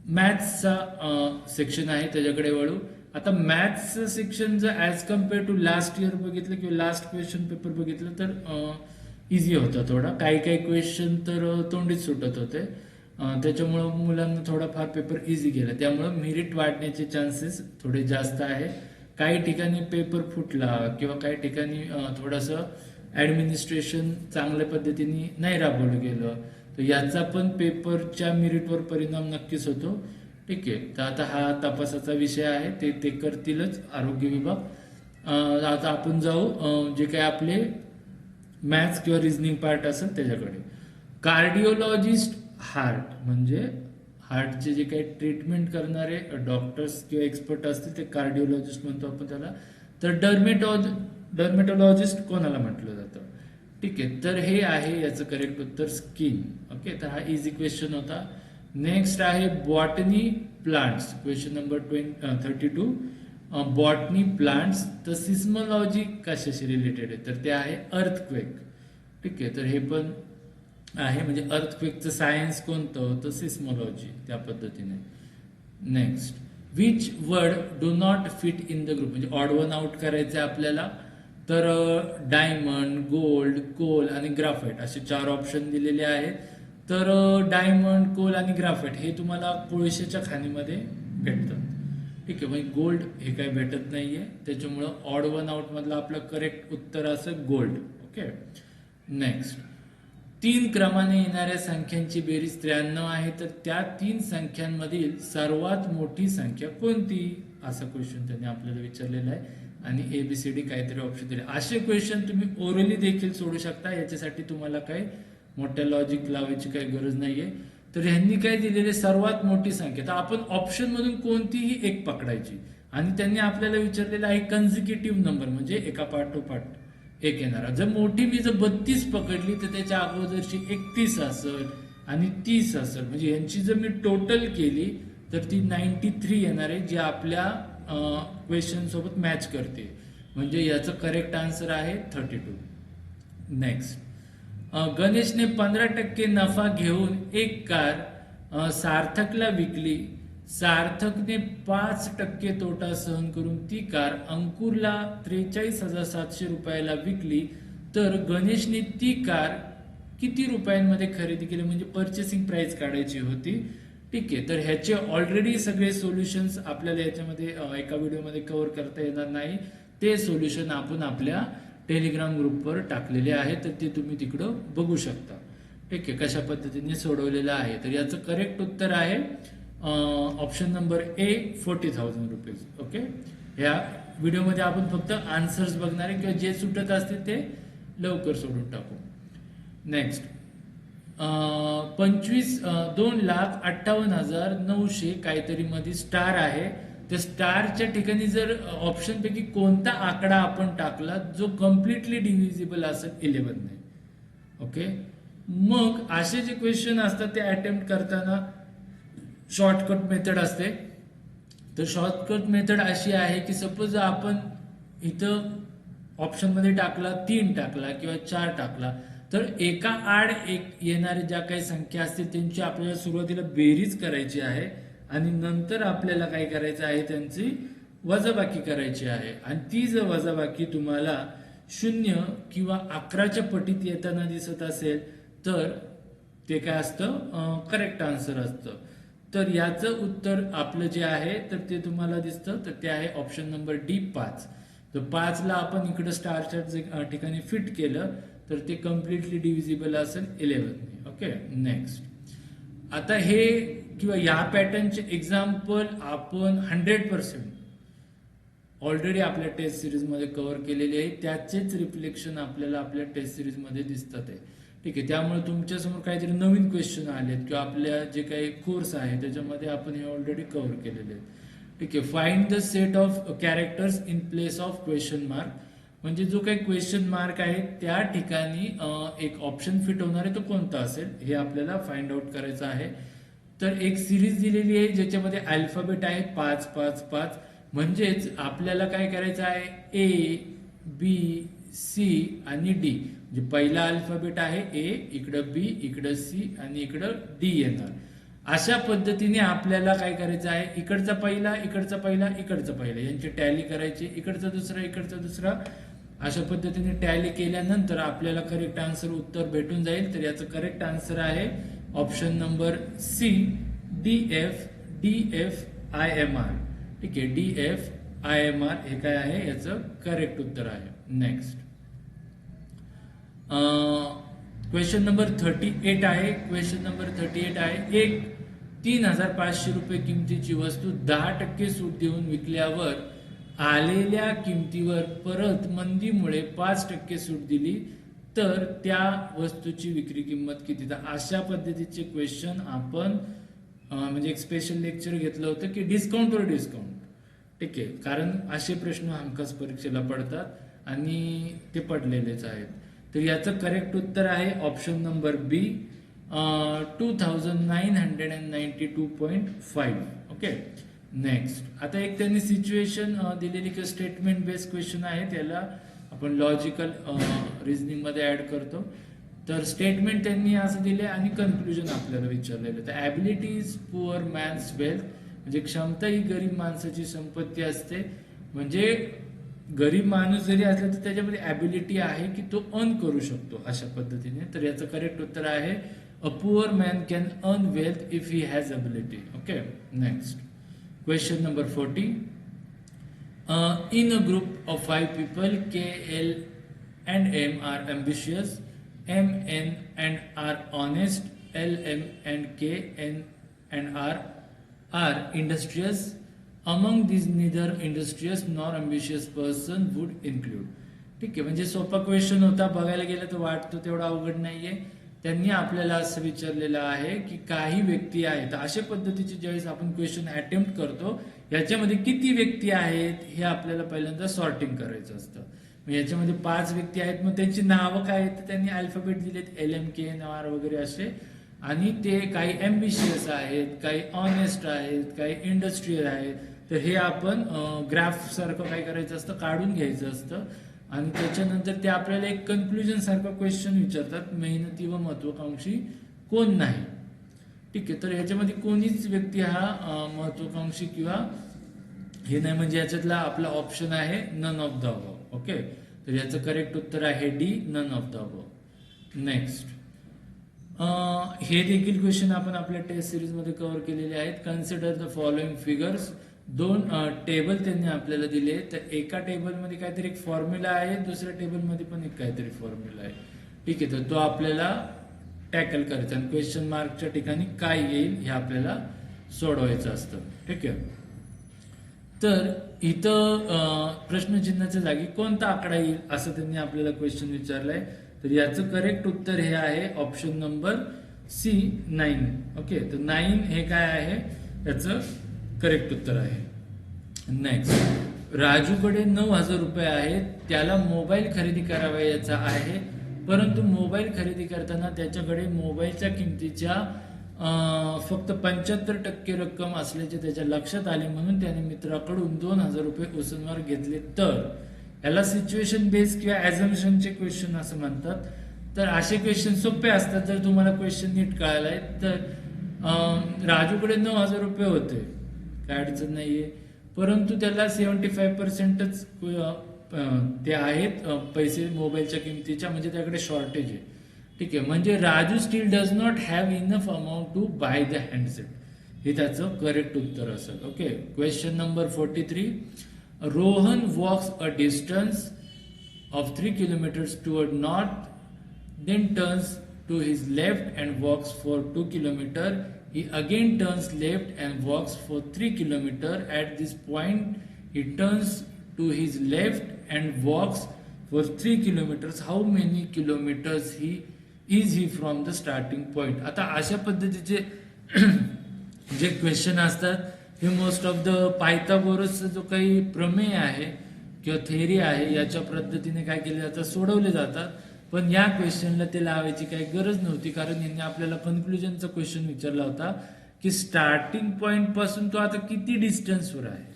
मॅथ्सचा सेक्शन आहे त्याच्याकडे वळू. आता मॅथ्सचं सेक्शन जर as compared to last year बघितलं किंवा लास्ट क्वेश्चन पेपर बघितलं तर इझी होता थोडा. काही काही क्वेश्चन तर तोंडीच सुटत होते, त्याच्यामुळं मुलांना थोडाफार पेपर इझी गेला, त्यामुळं मेरिट वाढण्याचे चान्सेस थोडे जास्त आहे. काही ठिकाणी पेपर फुटला किंवा काही ठिकाणी थोडंसं ॲडमिनिस्ट्रेशन चांगल्या पद्धतीने नाही राबवलं गेलं, तर याचा पण पेपरच्या मेरिटवर परिणाम नक्कीच होतो. ठीक आहे, तर आता हा तपासाचा विषय आहे, ते करतीलच आरोग्य विभाग. आता आपण जाऊ जे काय आपले मॅथ्स किंवा रिझनिंग पार्ट असेल त्याच्याकडे. कार्डिओलॉजिस्ट हार्ट, म्हणजे हार्टचे जे काही ट्रीटमेंट करणारे डॉक्टर्स किंवा एक्सपर्ट असतील ते कार्डिओलॉजिस्ट म्हणतो आपण त्याला. तर डर्मेटोलॉजिस्ट कोणाला म्हटलं जातं? ठीक आहे, तर हे आहे याचं करेक्ट उत्तर स्किन. ओके, तर हा इझी क्वेश्चन होता. नेक्स्ट आहे botany plants, question number 32. Botany plants, तर सिस्मोलॉजी कशाशी रिलेटेड आहे? तर ते आहे अर्थक्वेक. ठीक आहे, तर हे पण आहे, म्हणजे अर्थक्वेकचं सायन्स कोणतं? तर सिस्मोलॉजी, त्या पद्धतीने. Next, which word do not fit in the group, म्हणजे ऑड वन आउट करायचं आहे आपल्याला. तर डायमंड, गोल्ड, कोल आणि ग्राफाइट असे 4 ऑप्शन दिलेले आहेत. तर डायमंड, कोल आणि ग्राफाइट हे तुम्हाला कोळशाच्या खाणीमध्ये भेटतात. ठीक आहे, म्हणजे गोल्ड हे काही भेटत नाहीये, त्याच्यामुळं ऑड वन आउट मधलं आपलं करेक्ट उत्तर असं गोल्ड. ओके, नेक्स्ट, 3 क्रमाने येणाऱ्या संख्यांची बेरीज 93 आहे, तर त्या 3 संख्यांमधील सर्वात मोठी संख्या कोणती? असा क्वेश्चन त्यांनी आपल्याला विचारलेला आहे आणि ABCD काहीतरी ऑप्शन दिले. असे क्वेश्चन तुम्ही ओरली देखील सोडू शकता, याच्यासाठी तुम्हाला काही मोठ्या लॉजिक लावायची काही गरज नाहीये. तर ह्यांनी काय दिलेले, सर्वात मोठी संख्या, तर आपण ऑप्शन मधून कोणतीही एक पकडायची आणि त्यांनी आपल्याला विचारलेलं आहे कन्झिक्युटिव्ह नंबर, म्हणजे एका पाठोपाठ एक येणारा. जर मोठी मी जर 32 पकडली तर त्याच्या अगोदरची 31 असेल आणि 30 असेल, म्हणजे यांची जर मी टोटल केली तर ती 93 येणार आहे, जी आपल्या क्वेश्चन सोबत मॅच करते. म्हणजे याचं करेक्ट आन्सर आहे 32. नेक्स्ट, गणेशने 15% नफा घेऊन एक कार सार्थकला विकली. सार्थकने 5% तोटा सहन करून ती कार अंकुरला 43,700 रुपयाला विकली. तर गणेशने ती कार किती रुपयांमध्ये खरेदी केली, म्हणजे पर्चेसिंग प्राइस काढायची होती. ठीक आहे, तर ह्याचे ऑलरेडी सगळे सोल्युशन्स आपल्याला याच्यामध्ये एका व्हिडिओमध्ये कव्हर करता येणार नाही. ते सोल्युशन आपण आपल्या टेलिग्राम ग्रुपवर टाकलेले आहे, तर ते तुम्ही तिकडं बघू शकता. ठीक आहे, कशा पद्धतीने सोडवलेलं आहे. तर याचं करेक्ट उत्तर आहे ऑप्शन नंबर ए, 40,000 रुपीज. ओके, या व्हिडिओमध्ये आपण फक्त आन्सर्स बघणार आहे, किंवा जे सुटत असतील ते लवकर सोडून टाकू. नेक्स्ट, 2,58,900 काहीतरी मध्ये स्टार आहे. त्या स्टारच्या ठिकाणी जर ऑप्शन पैकी कोणता आकडा आपण टाकला जो कम्प्लिटली डिव्हिजिबल असेल 11 ने. ओके, मग असे जे क्वेश्चन असतात ते अटेम्प्ट करताना शॉर्टकट मेथड असते. तर शॉर्टकट मेथड अशी आहे की सपोज आपण इथं ऑप्शन मध्ये टाकला 3 टाकला किंवा 4 टाकला, तर एका आड एक येणाऱ्या ज्या काही संख्या असतील त्यांची आपल्याला सुरुवातीला बेरीज करायची आहे आणि नंतर आपल्याला काय करायचं आहे, त्यांची वजाबाकी करायची आहे. आणि ती जर वजाबाकी तुम्हाला 0 किंवा 11च्या पटीत येताना दिसत असेल तर ते काय असतं, करेक्ट आन्सर असतं. तर याचं उत्तर आपलं जे आहे तर ते तुम्हाला दिसतं, तर ते आहे ऑप्शन नंबर डी, 5. तर 5ला आपण इकडे स्टारच्या ठिकाणी फिट केलं तर ते कम्प्लिटली डिव्हिजिबल असेल 11 ने. ओके, नेक्स्ट, आता हे किंवा या पॅटर्नचे एक्झाम्पल आपण 100% ऑलरेडी आपल्या टेस्ट सिरीजमध्ये कव्हर केलेली आहे, त्याचेच रिफ्लेक्शन आपल्याला आपल्या टेस्ट सिरीजमध्ये दिसतात आहे. ठीक आहे, त्यामुळे तुमच्यासमोर काहीतरी नवीन क्वेश्चन आलेत किंवा आपल्या जे काही कोर्स आहे त्याच्यामध्ये आपण हे ऑलरेडी कव्हर केलेले आहेत. ठीक आहे, find the set of characters in place of question mark. म्हणजे जो काही क्वेश्चन मार्क आहे त्या ठिकाणी एक ऑप्शन फिट होणार आहे, तो कोणता असेल हे आपल्याला फाइंड आउट करायचं आहे. तर एक सिरीज दिलेली आहे ज्याच्यामध्ये अल्फाबेट आहे 5 5 5. म्हणजेच आपल्याला काय करायचं आहे, ए बी सी आणि डी. म्हणजे पहिला अल्फाबेट आहे ए, इकडं बी, इकडं सी आणि इकडं डी येणार. अशा पद्धतीने आपल्याला काय करायचं आहे, इकडचा पहिला, इकडचा पहिला, इकडचा पहिला यांची टॅली करायची, इकडचा दुसरा, इकडचा दुसरा. अशा पद्धतीने टॅली केल्यानंतर आपल्याला करेक्ट आन्सर उत्तर भेटून जाईल. तर याचं करेक्ट आन्सर आहे ऑप्शन नंबर सी, DFIMR. ठीक आहे, DFIMR हे काय आहे, याचं करेक्ट उत्तर आहे. नेक्स्ट क्वेश्चन नंबर 38 आहे. क्वेश्चन नंबर 38 आहे, एक 3,500 रुपये किमतीची वस्तू 10% सूट देऊन विकल्यावर आलेल्या किमतीवर परत मंदीमुळे 5% सूट दिली तर त्या वस्तूची विक्री किंमत किती. तर अशा पद्धतीचे क्वेश्चन आपण म्हणजे एक स्पेशल लेक्चर घेतलं होतं की डिस्काउंटवर डिस्काउंट. ठीक आहे, कारण असे प्रश्न हमखास परीक्षेला पडतात आणि ते पडलेलेच आहेत. तर याचं करेक्ट उत्तर आहे ऑप्शन नंबर बी, 2992.5. ओके, नेक्स्ट आता एक त्यांनी सिच्युएशन दिलेली की स्टेटमेंट बेस्ड क्वेश्चन आहे, त्याला आपण लॉजिकल रिझनिंग मध्ये ऍड करतो. तर स्टेटमेंट त्यांनी असं दिले आणि कन्क्लुजन आपल्याला विचारलेलं. तर ability is poor man's wealth. म्हणजे क्षमता ही गरीब माणसाची संपत्ती असते. म्हणजे गरीब माणूस जरी असला तर त्याच्यामध्ये ॲबिलिटी आहे की तो अर्न करू शकतो अशा पद्धतीने. तर याचं करेक्ट उत्तर आहे a poor man can earn wealth if he has ability. Okay, next question number 40. In a group of 5 people, K, L and M are ambitious, M, N and are honest, L, M and K, N and are industrious. Among these neither industrious nor ambitious person would include. ठीक आहे, म्हणजे सोपा क्वेश्चन होता, बघायला गेलं तर वाटतो तेवढा अवघड नाहीये. त्यांनी आपल्याला असं विचारलेलं आहे की काही व्यक्ती आहेत. अशा पद्धतीचे ज्यावेळेस आपण क्वेश्चन अटेम्प्ट करतो याच्यामध्ये किती व्यक्ती आहेत हे आपल्याला पहिल्यांदा सॉर्टिंग करायचं असतं. मग याच्यामध्ये 5 व्यक्ती आहेत, मग त्यांची नावं काय आहेत, त्यांनी अल्फाबेट दिलेत LMKNR वगैरे असे. आणि ते काही एम्बिशियस आहेत, काही ऑनेस्ट आहेत, काही इंडस्ट्रियल आहेत. तर हे आपण ग्राफ सारखं काय करायचं असतं, काढून घ्यायचं असतं. आणि त्याच्यानंतर ते आपल्याला एक कन्क्लुजन सारखा क्वेश्चन विचारतात, मेहनती व महत्वाकांक्षी कोण नाही. ठीक आहे, तर याच्यामध्ये कोणीच व्यक्ती हा महत्वाकांक्षी किंवा हे नाही, म्हणजे याच्यातला आपला ऑप्शन आहे none of the above. Okay, तर याचं करेक्ट उत्तर आहे D, none of the above. Next हे देखील क्वेश्चन आपण आपल्या टेस्ट सिरीज मध्ये कव्हर केलेले आहेत. Consider the following figures. 2 table त्यांनी आपल्याला दिले. तर एका टेबलमध्ये काहीतरी एक फॉर्म्युला आहे, दुसऱ्या टेबलमध्ये पण एक काहीतरी फॉर्म्युला आहे. ठीक आहे, तर तो आपल्याला टॅकल करायचा आणि क्वेश्चन मार्कच्या ठिकाणी काय येईल हे आपल्याला सोडवायचं असतं. ठीक आहे, तर इथं प्रश्नचिन्हाच्या जागी कोणता आकडा येईल असं त्यांनी आपल्याला क्वेश्चन विचारलाय. तर याचं करेक्ट उत्तर हे आहे ऑप्शन नंबर सी, 9. ओके, तर 9 हे काय आहे, याचं करेक्ट उत्तर आहे. नेक्स्ट, राजूकडे 9,000 रुपये आहेत, त्याला मोबाईल खरेदी करावयाचा आहे, परंतु मोबाईल खरेदी करताना त्याच्याकडे मोबाईलच्या किमतीच्या फक्त 75% रक्कम असल्याचे त्याच्या लक्षात आले, म्हणून त्याने मित्राकडून 2,000 रुपये उसनवार घेतले. तर याला सिच्युएशन बेस्ड किंवा ॲझम्पशनचे क्वेश्चन असं म्हणतात. तर असे क्वेश्चन सोपे असतात जर तुम्हाला क्वेश्चन नीट कळालाय. तर राजूकडे 9,000 रुपये होते, काय अडचण नाहीये, परंतु त्याला 75%च ते आहेत पैसे मोबाईलच्या किमतीच्या, म्हणजे त्याकडे शॉर्टेज आहे. ठीक आहे, म्हणजे Raju still does not have enough amount to buy the handset, हे त्याचं करेक्ट उत्तर असेल. Okay, question number 43. Rohan walks a distance of 3 kilometers toward north, then turns to his left and walks for 2 kilometers. He again turns left and walks for 3 kilometers. At this point, he turns to his left and walks for 3 kilometres. How many kilometres is he from the starting point. आता अशा पद्धतीचे जे क्वेश्चन असतात हे मोस्ट ऑफ द पायथागोरस जो काही प्रमेय आहे किंवा थेअरी आहे याच्या पद्धतीने काय केले जातात, सोडवले जातात. पण या क्वेश्चनला ते लावायची काही गरज नव्हती, कारण यांनी आपल्याला कन्क्लुजनचा क्वेश्चन विचारला होता की स्टार्टिंग पॉइंट पासून तो आता किती डिस्टन्सवर आहे.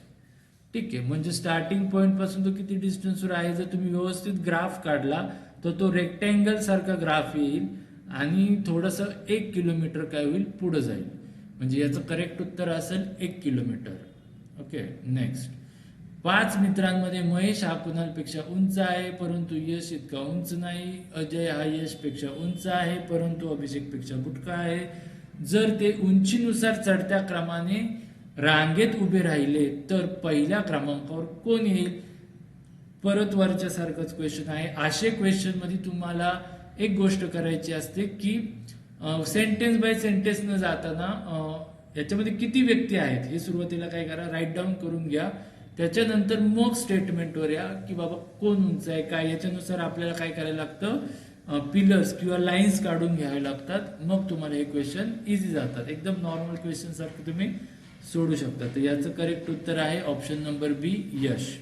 ठीक आहे, म्हणजे स्टार्टिंग पॉइंट पासून तो किती डिस्टन्सवर आहे जर तुम्ही व्यवस्थित ग्राफ काढला तर तो रेक्टँगल सारखा ग्राफ येईल आणि थोडस 1 किलोमीटर काय होईल पुढे जाईल. म्हणजे याचं करेक्ट उत्तर असेल 1 किलोमीटर. Okay, next. 5 मित्रांमध्ये महेश हा कुणालपेक्षा उंच आहे परंतु यश इतका उंच नाही. अजय हा यशपेक्षा उंच आहे परंतु अभिषेकपेक्षा बुटका आहे. जर ते उंचीनुसार चढत्या क्रमाने रांगेत उभे राहिले तर पहिल्या क्रमांकावर कोण येईल. परत वरच्या सारखंच क्वेश्चन आहे. असे क्वेश्चन मध्ये तुम्हाला एक गोष्ट करायची असते की सेंटेन्स बाय सेंटेन्स न जाताना याच्यामध्ये किती व्यक्ती आहेत हे सुरुवातीला काय करा, राईट डाऊन करून घ्या. त्याच्यानंतर मग स्टेटमेंटवर या की बाबा कोण उंच आहे काय. याच्यानुसार आपल्याला काय करायला लागतं, पिलर्स किंवा लाईन्स काढून घ्यावे लागतात. मग तुम्हाला हे क्वेश्चन इझी जातात. एकदम नॉर्मल क्वेश्चन सारखं तुम्ही सोडू शकता. तर याचं करेक्ट उत्तर आहे ऑप्शन नंबर बी, यश.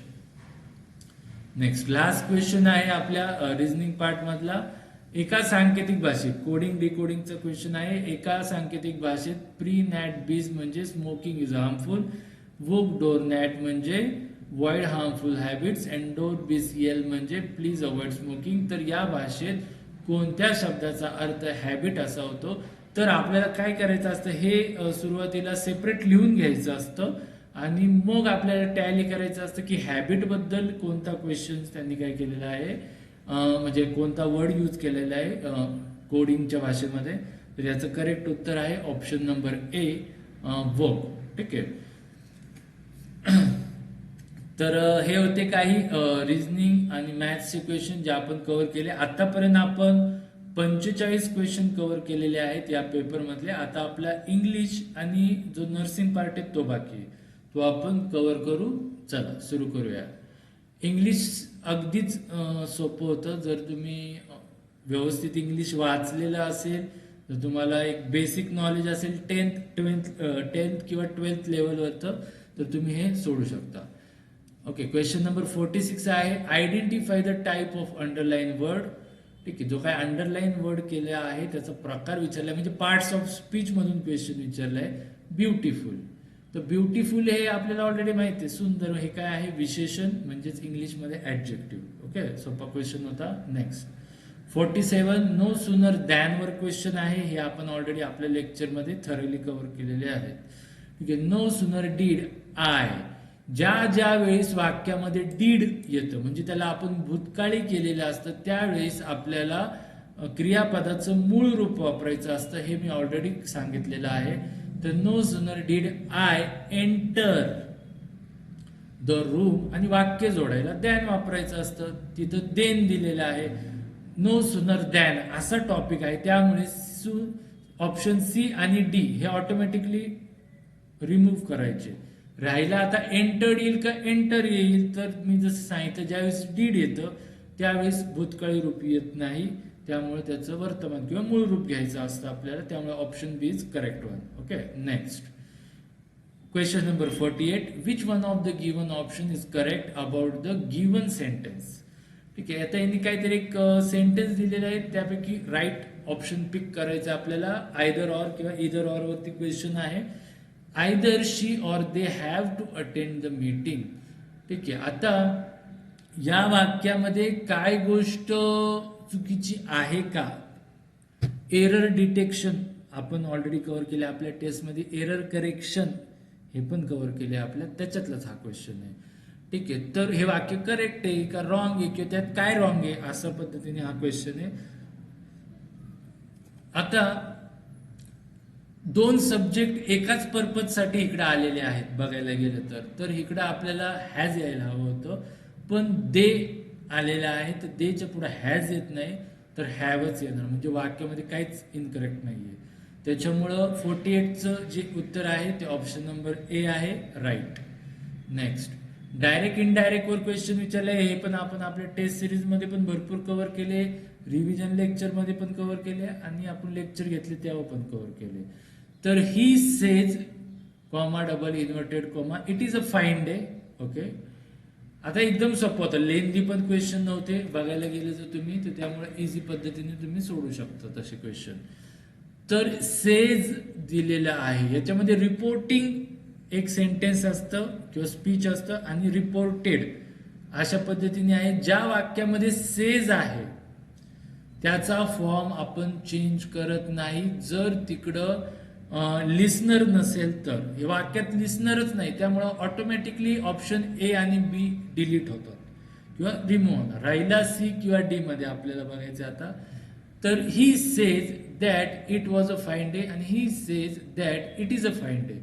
नेक्स्ट लास्ट क्वेश्चन आहे आपल्या रिझनिंग पार्ट मधला. एका सांकेतिक भाषेत कोडिंग डिकोडिंगचा क्वेश्चन आहे. एका सांकेतिक भाषेत प्री नॅट बीज म्हणजे स्मोकिंग इज हार्मफुल, वोक डोर नॅट म्हणजे void harmful habits and door BCL म्हणजे प्लीज अवॉइड स्मोकिंग. तर या भाषेत कोणत्या शब्दाचा अर्थ हॅबिट असा होतो. तर आपल्याला काय करायचं असतं, हे सुरुवातीला सेपरेट लिहून घ्यायचं असतं आणि मग आपल्याला टॅली करायचं असतं की हॅबिट बद्दल कोणता क्वेश्चन त्यांनी काय केलेला आहे, म्हणजे कोणता वर्ड यूज केलेला आहे कोडिंगच्या भाषेमध्ये. तर याचं करेक्ट उत्तर आहे ऑप्शन नंबर ए, वर्क. ठीक आहे. तर हे होते काही रिझनिंग आणि मॅथ्सचे क्वेश्चन जे आपण कव्हर केले. आतापर्यंत आपण 45 क्वेश्चन कव्हर केलेले आहेत या पेपर मधले. आता आपला इंग्लिश आणि जो नर्सिंग पार्ट आहे तो बाकी आहे, तो आपण कव्हर करू. चला सुरू करूया. इंग्लिश अगदीच सोपं होतं. जर तुम्ही व्यवस्थित इंग्लिश वाचलेलं असेल तर तुम्हाला एक बेसिक नॉलेज असेल 10th किंवा 12th लेवलवरचं, तर तुम्ही हे सोडू शकता. ओके, क्वेश्चन नंबर 46 आहे. Identify the type of underline word. ठीक आहे, जो काय अंडरलाईन वर्ड केला आहे त्याचा प्रकार विचारलाय, म्हणजे पार्ट्स ऑफ स्पीच मधून क्वेश्चन विचारलाय. ब्युटिफुल, तर ब्युटिफुल हे आपल्याला ऑलरेडी माहिती आहे. सुंदर हे काय आहे, विशेषण म्हणजेच इंग्लिशमध्ये ऍडजेक्टिव्ह. ओके, सोपा क्वेश्चन होता. नेक्स्ट 47 नो सुनर दॅन वर क्वेश्चन आहे. हे आपण ऑलरेडी आपल्या लेक्चरमध्ये थरली कव्हर केलेले आहे. ठीक आहे, नो सुनर डीड आय. ज्या वेळेस वाक्यामध्ये डीड येतं म्हणजे त्याला आपण भूतकाळी केलेलं असतं त्यावेळेस आपल्याला क्रियापदाचं मूळ रूप वापरायचं असतं. हे मी ऑलरेडी सांगितलेलं आहे. तर no sooner did I enter the room आणि वाक्य जोडायला दॅन वापरायचं असतं. तिथं देन दिलेलं आहे. नो सुनर दॅन असा टॉपिक आहे, त्यामुळे ऑप्शन सी आणि डी हे ऑटोमॅटिकली रिमूव्ह करायचे. राहिला आता एंटर्ड येईल का एंटर येईल, तर मी जसं सांगितलं ज्यावेळेस डीड येतं त्यावेळेस भूतकाळी रूप येत नाही, त्यामुळे त्याचं वर्तमान किंवा मूळ रूप घ्यायचं असतं आपल्याला. त्यामुळे option B is correct one. Okay, next question number 48. Which one of the given option is correct about the given sentence. ठीक आहे, आता यांनी काहीतरी एक सेंटेन्स दिलेले आहे त्यापैकी राईट ऑप्शन पिक करायचं आपल्याला. आयदर ऑर किंवा इदर ऑर वरती क्वेश्चन आहे. Either she or they have to attend the meeting. ठीक आहे, आता या वाक्यामध्ये काय गोष्ट चुकीची आहे का. एरर डिटेक्शन आपण ऑलरेडी कव्हर केले आपल्या टेस्टमध्ये. एरर करेक्शन हे पण कव्हर केले आपल्या, त्याच्यातलाच हा क्वेश्चन आहे. ठीक आहे, तर हे वाक्य करेक्ट आहे का रॉंग आहे किंवा त्यात काय रॉंग आहे अशा पद्धतीने हा क्वेश्चन आहे. आता 2 सब्जेक्ट एकाच पर्पज साठी इकडे आलेले आहेत बघायला गेलं तर इकडे आपल्याला हॅज यायला हवं होतं, पण दे आलेला आहे. तर देच्या पुढे हॅज येत नाही तर हॅवच येणार, म्हणजे वाक्यामध्ये काहीच इनकरेक्ट नाहीये. त्याच्यामुळं 48चं जे उत्तर आहे ते ऑप्शन नंबर ए आहे, राईट. नेक्स्ट डायरेक्ट इनडायरेक्ट वर क्वेश्चन विचारले, हे पण आपण आपल्या टेस्ट सिरीज मध्ये पण भरपूर कव्हर केले, रिव्हिजन लेक्चर मध्ये पण कव्हर केले आणि आपण लेक्चर घेतले तेव्हा पण कव्हर केले. तर he says comma double inverted comma it is a fine day. Okay, आता एकदम सोपं होतं, लेंदी पण क्वेश्चन नव्हते बघायला गेले जर तुम्ही, तर त्यामुळे इझी पद्धतीने तुम्ही सोडू शकता तसे क्वेश्चन. तर सेज दिलेला आहे, याच्यामध्ये रिपोर्टिंग एक सेंटेन्स असतं किंवा स्पीच असतं आणि रिपोर्टेड अशा पद्धतीने आहे. ज्या वाक्यामध्ये सेज आहे त्याचा फॉर्म आपण चेंज करत नाही जर तिकडं लिस्नर नसेल तर. हे वाक्यात लिस्नरच नाही, त्यामुळं ऑटोमॅटिकली ऑप्शन ए आणि बी डिलीट होतात किंवा रिमूव्ह होणार. राहिला सी किंवा डी मध्ये आपल्याला बघायचं आता. तर he says that it was a fine day आणि he says that it is a fine day.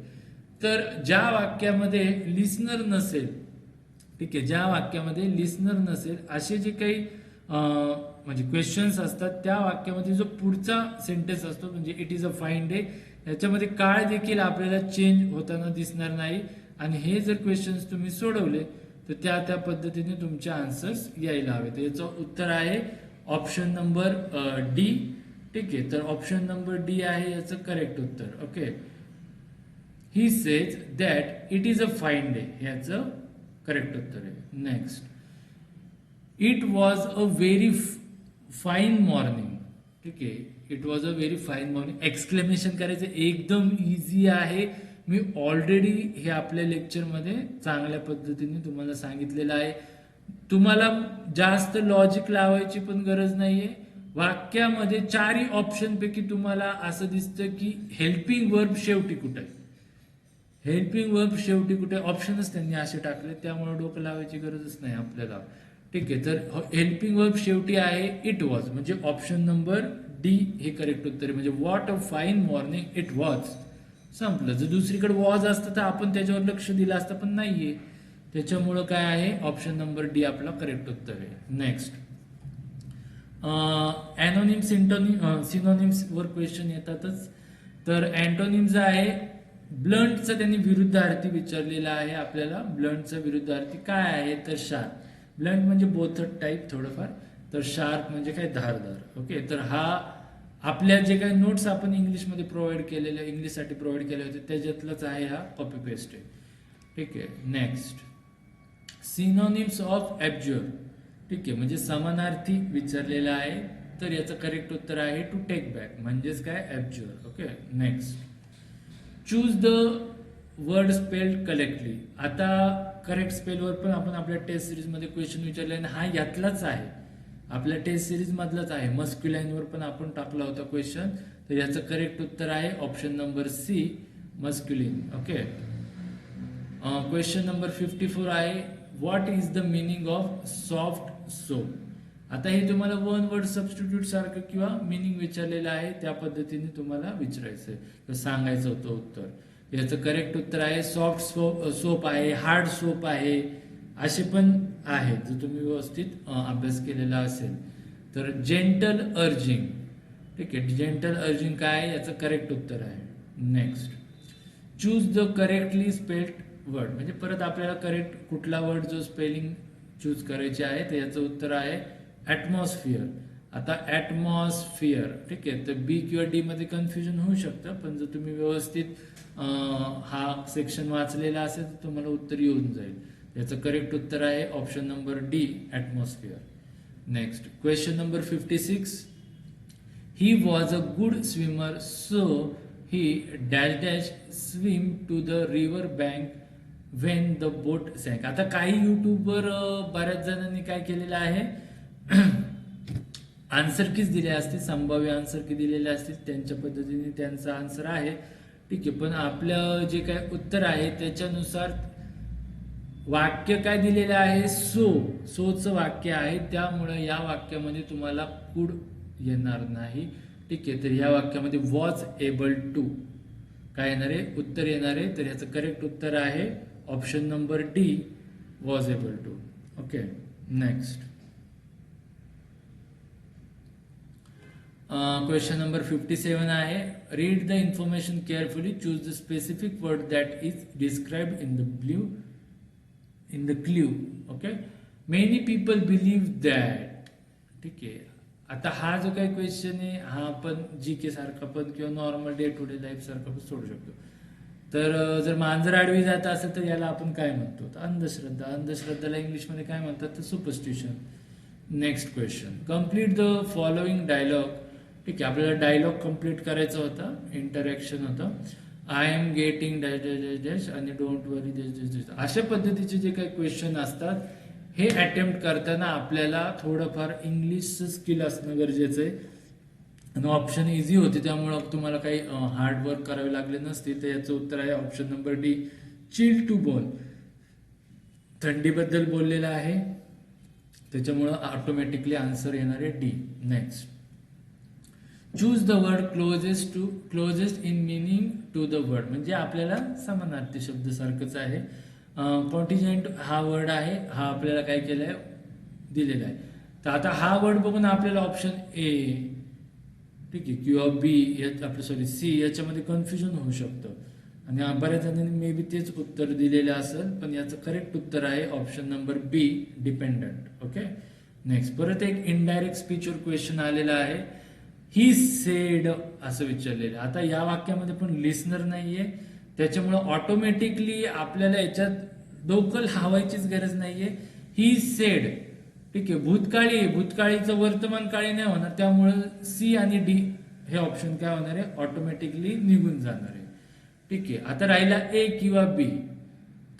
तर ज्या वाक्यामध्ये लिस्नर नसेल, ठीक आहे, ज्या वाक्यामध्ये लिस्नर नसेल असे जे काही म्हणजे क्वेश्चन्स असतात त्या वाक्यामध्ये जो पुढचा सेंटेन्स असतो म्हणजे it is a fine day, याच्यामध्ये काळ देखील आपल्याला चेंज होताना दिसणार नाही. आणि हे जर क्वेश्चन्स तुम्ही सोडवले तर त्या पद्धतीने तुमचे आन्सर्स यायला हवे. तर याचं उत्तर आहे ऑप्शन नंबर डी. ठीक आहे, तर ऑप्शन नंबर डी आहे याचं करेक्ट उत्तर. Okay, he says that it is a fine day याचं करेक्ट उत्तर आहे. Next, it was a very fine morning. ठीक आहे, it was a very fine morning exclamation करायचं एकदम इझी आहे. मी ऑलरेडी हे आपल्या लेक्चरमध्ये चांगल्या पद्धतीने तुम्हाला सांगितलेलं आहे. तुम्हाला जास्त लॉजिक लावायची पण गरज नाहीये. वाक्यामध्ये चारही ऑप्शन पैकी तुम्हाला असं दिसतं की हेल्पिंग वर्ब शेवटी कुठे आहे, हेल्पिंग वर्ब शेवटी कुठे ऑप्शनच त्यांनी असे टाकले, त्यामुळे डोकं लावायची गरजच नाही आपल्याला. ठीक आहे, तर हेल्पिंग वर्ब शेवटी आहे इट वॉज, म्हणजे ऑप्शन नंबर डी हे करेक्ट उत्तर आहे. म्हणजे what a fine morning it was, संपलं. जर दुसरीकडे वॉज असतं तर आपण त्याच्यावर लक्ष दिलं असतं, पण नाहीये, त्याच्यामुळं काय आहे ऑप्शन नंबर डी आपला करेक्ट उत्तर आहे. नेक्स्ट, अॅनोनिम सिनोनिम्स वर क्वेश्चन येतातच. तर अँटोनिम्स आहे ब्लंटचा, त्यांनी विरुद्धार्थी विचारलेला आहे आपल्याला. ब्लंटचा विरुद्धार्थी काय आहे तर शार्प. ब्लंट म्हणजे बोथट टाईप थोडंफार, तर शार्प म्हणजे काय धारदार. ओके, तर हा आपल्या जे काही नोट्स आपण इंग्लिशमध्ये प्रोव्हाइड केलेले, इंग्लिशसाठी प्रोव्हाइड केले होते त्याच्यातलाच आहे, हा कॉपी पेस्ट आहे. ठीक आहे, नेक्स्ट, सिनोनिम्स ऑफ ॲब्ज्युअर. ठीक आहे, म्हणजे समानार्थी विचारलेला आहे, तर याचं करेक्ट उत्तर आहे टू टेक बॅक, म्हणजेच काय abjure. Okay, next, choose the word spelled correctly. आता करेक्ट स्पेलवर पण आपण आपल्या टेस्ट सिरीजमध्ये क्वेश्चन विचारले आणि हा यातलाच आहे, आपल्या टेस्ट सिरीज मधलाच आहे. मस्क्युलाइनवर पण आपण टाकला होता क्वेश्चन, तर याचं करेक्ट उत्तर आहे option number C, masculine. Okay, question number 54 आहे what is the meaning of soft soap. आता हे तुम्हाला वन वर्ड सबस्टिट्यूट सारखं किंवा मिनिंग विचारलेलं आहे, त्या पद्धतीने तुम्हाला विचारायचं आहे किंवा सांगायचं होतं उत्तर. याचं करेक्ट उत्तर आहे सॉफ्ट सोप आहे, हार्ड सोप आहे, असे पण आहेत जर तुम्ही व्यवस्थित अभ्यास केलेला असेल. तर जेंटल अर्जिंग. ठीक आहे, जेंटल अर्जिंग काय आहे याचं करेक्ट उत्तर आहे. Next, choose the correctly spelled word, म्हणजे परत आपल्याला करेक्ट कुठला वर्ड जो स्पेलिंग चूज करायचे आहे, तर याचं उत्तर आहे ॲटमॉस्फिअर. आता ॲटमॉस्फिअर, ठीक आहे, तर बी किंवा डी मध्ये कन्फ्युजन होऊ शकतं, पण जर तुम्ही व्यवस्थित हा सेक्शन वाचलेला असेल तर तुम्हाला उत्तर येऊन जाईल. याचं करेक्ट उत्तर आहे option number D, atmosphere. Next, question number 56, he was a good swimmer so he dash dash swim to the river bank when the boat sank. आता काही युट्यूबवर बऱ्याच जणांनी काय केलेलं आहे, आन्सर कीज दिल्या असतील, संभाव्य आन्सर की दिलेले असतील, त्यांच्या पद्धतीने त्यांचा आन्सर आहे. ठीक आहे, पण आपलं जे काय उत्तर आहे त्याच्यानुसार वाक्य काय दिलेलं आहे, सोचं वाक्य आहे, त्यामुळे या वाक्यामध्ये तुम्हाला कुड येणार नाही. ठीक आहे, तर या वाक्यामध्ये वॉज एबल टू काय येणार आहे, उत्तर येणार आहे. तर ह्याचं करेक्ट उत्तर आहे option number D, was able to. Okay, next, question number 57 आहे read the information carefully, choose the specific word that is described in the in the clue. Okay, many people believe that. ठीक आहे. आता हा जो काही क्वेश्चन आहे हा आपण जी के सारखा पण किंवा normal day to day life सारखा पण सोडू शकतो. तर जर मांजर आडवी जात असेल तर याला आपण काय म्हणतो, तर अंधश्रद्धा. अंधश्रद्धाला इंग्लिशमध्ये काय म्हणतात, तर superstition. Next question, complete the following dialogue. ठीक आहे, आपल्याला डायलॉग कम्प्लीट करायचा होता, इंटरॅक्शन होतं. I am getting dash dash dash आणि डोंट वरी डॅश. अशा पद्धतीचे जे काही क्वेश्चन असतात हे अटेम्प्ट करताना आपल्याला थोडंफार इंग्लिशचं स्किल असणं गरजेचं आहे. आणि ऑप्शन इझी होते त्यामुळं तुम्हाला काही हार्डवर्क करावे लागले नसते. तर याचं उत्तर आहे option number D, chill to bone. थंडीबद्दल बोललेलं आहे त्याच्यामुळं ऑटोमॅटिकली आन्सर येणार आहे D. Next, choose the word closest in meaning to the word. म्हणजे आपल्याला समानार्थी शब्द सारखंच आहे. कॉन्टिजेंट हा वर्ड आहे, हा आपल्याला काय केलं आहे, दिलेला आहे. तर आता हा वर्ड बघून आपल्याला ऑप्शन ए, ठीक आहे, किंवा बी आपलं सॉरी सी याच्यामध्ये कन्फ्युजन होऊ शकतं. आणि बऱ्याच जणांनी मे बी तेच उत्तर दिलेलं असेल, पण याचं करेक्ट उत्तर आहे ऑप्शन नंबर बी, डिपेंडंट. ओके, नेक्स्ट, परत एक इनडायरेक्ट स्पीचवर क्वेश्चन आलेला आहे. ही सेड असं विचारलेलं. आता या वाक्यामध्ये पण लिस्नर नाहीये, त्याच्यामुळे ऑटोमॅटिकली आपल्याला याच्यात डोकं लावायचीच गरज नाहीये. ही सेड, ठीक आहे, भूतकाळी आहे, भूतकाळीचं वर्तमान काळी नाही होणार, त्यामुळं सी आणि डी हे ऑप्शन काय होणार आहे, ऑटोमॅटिकली निघून जाणार आहे. ठीक आहे, आता राहिला ए किंवा बी.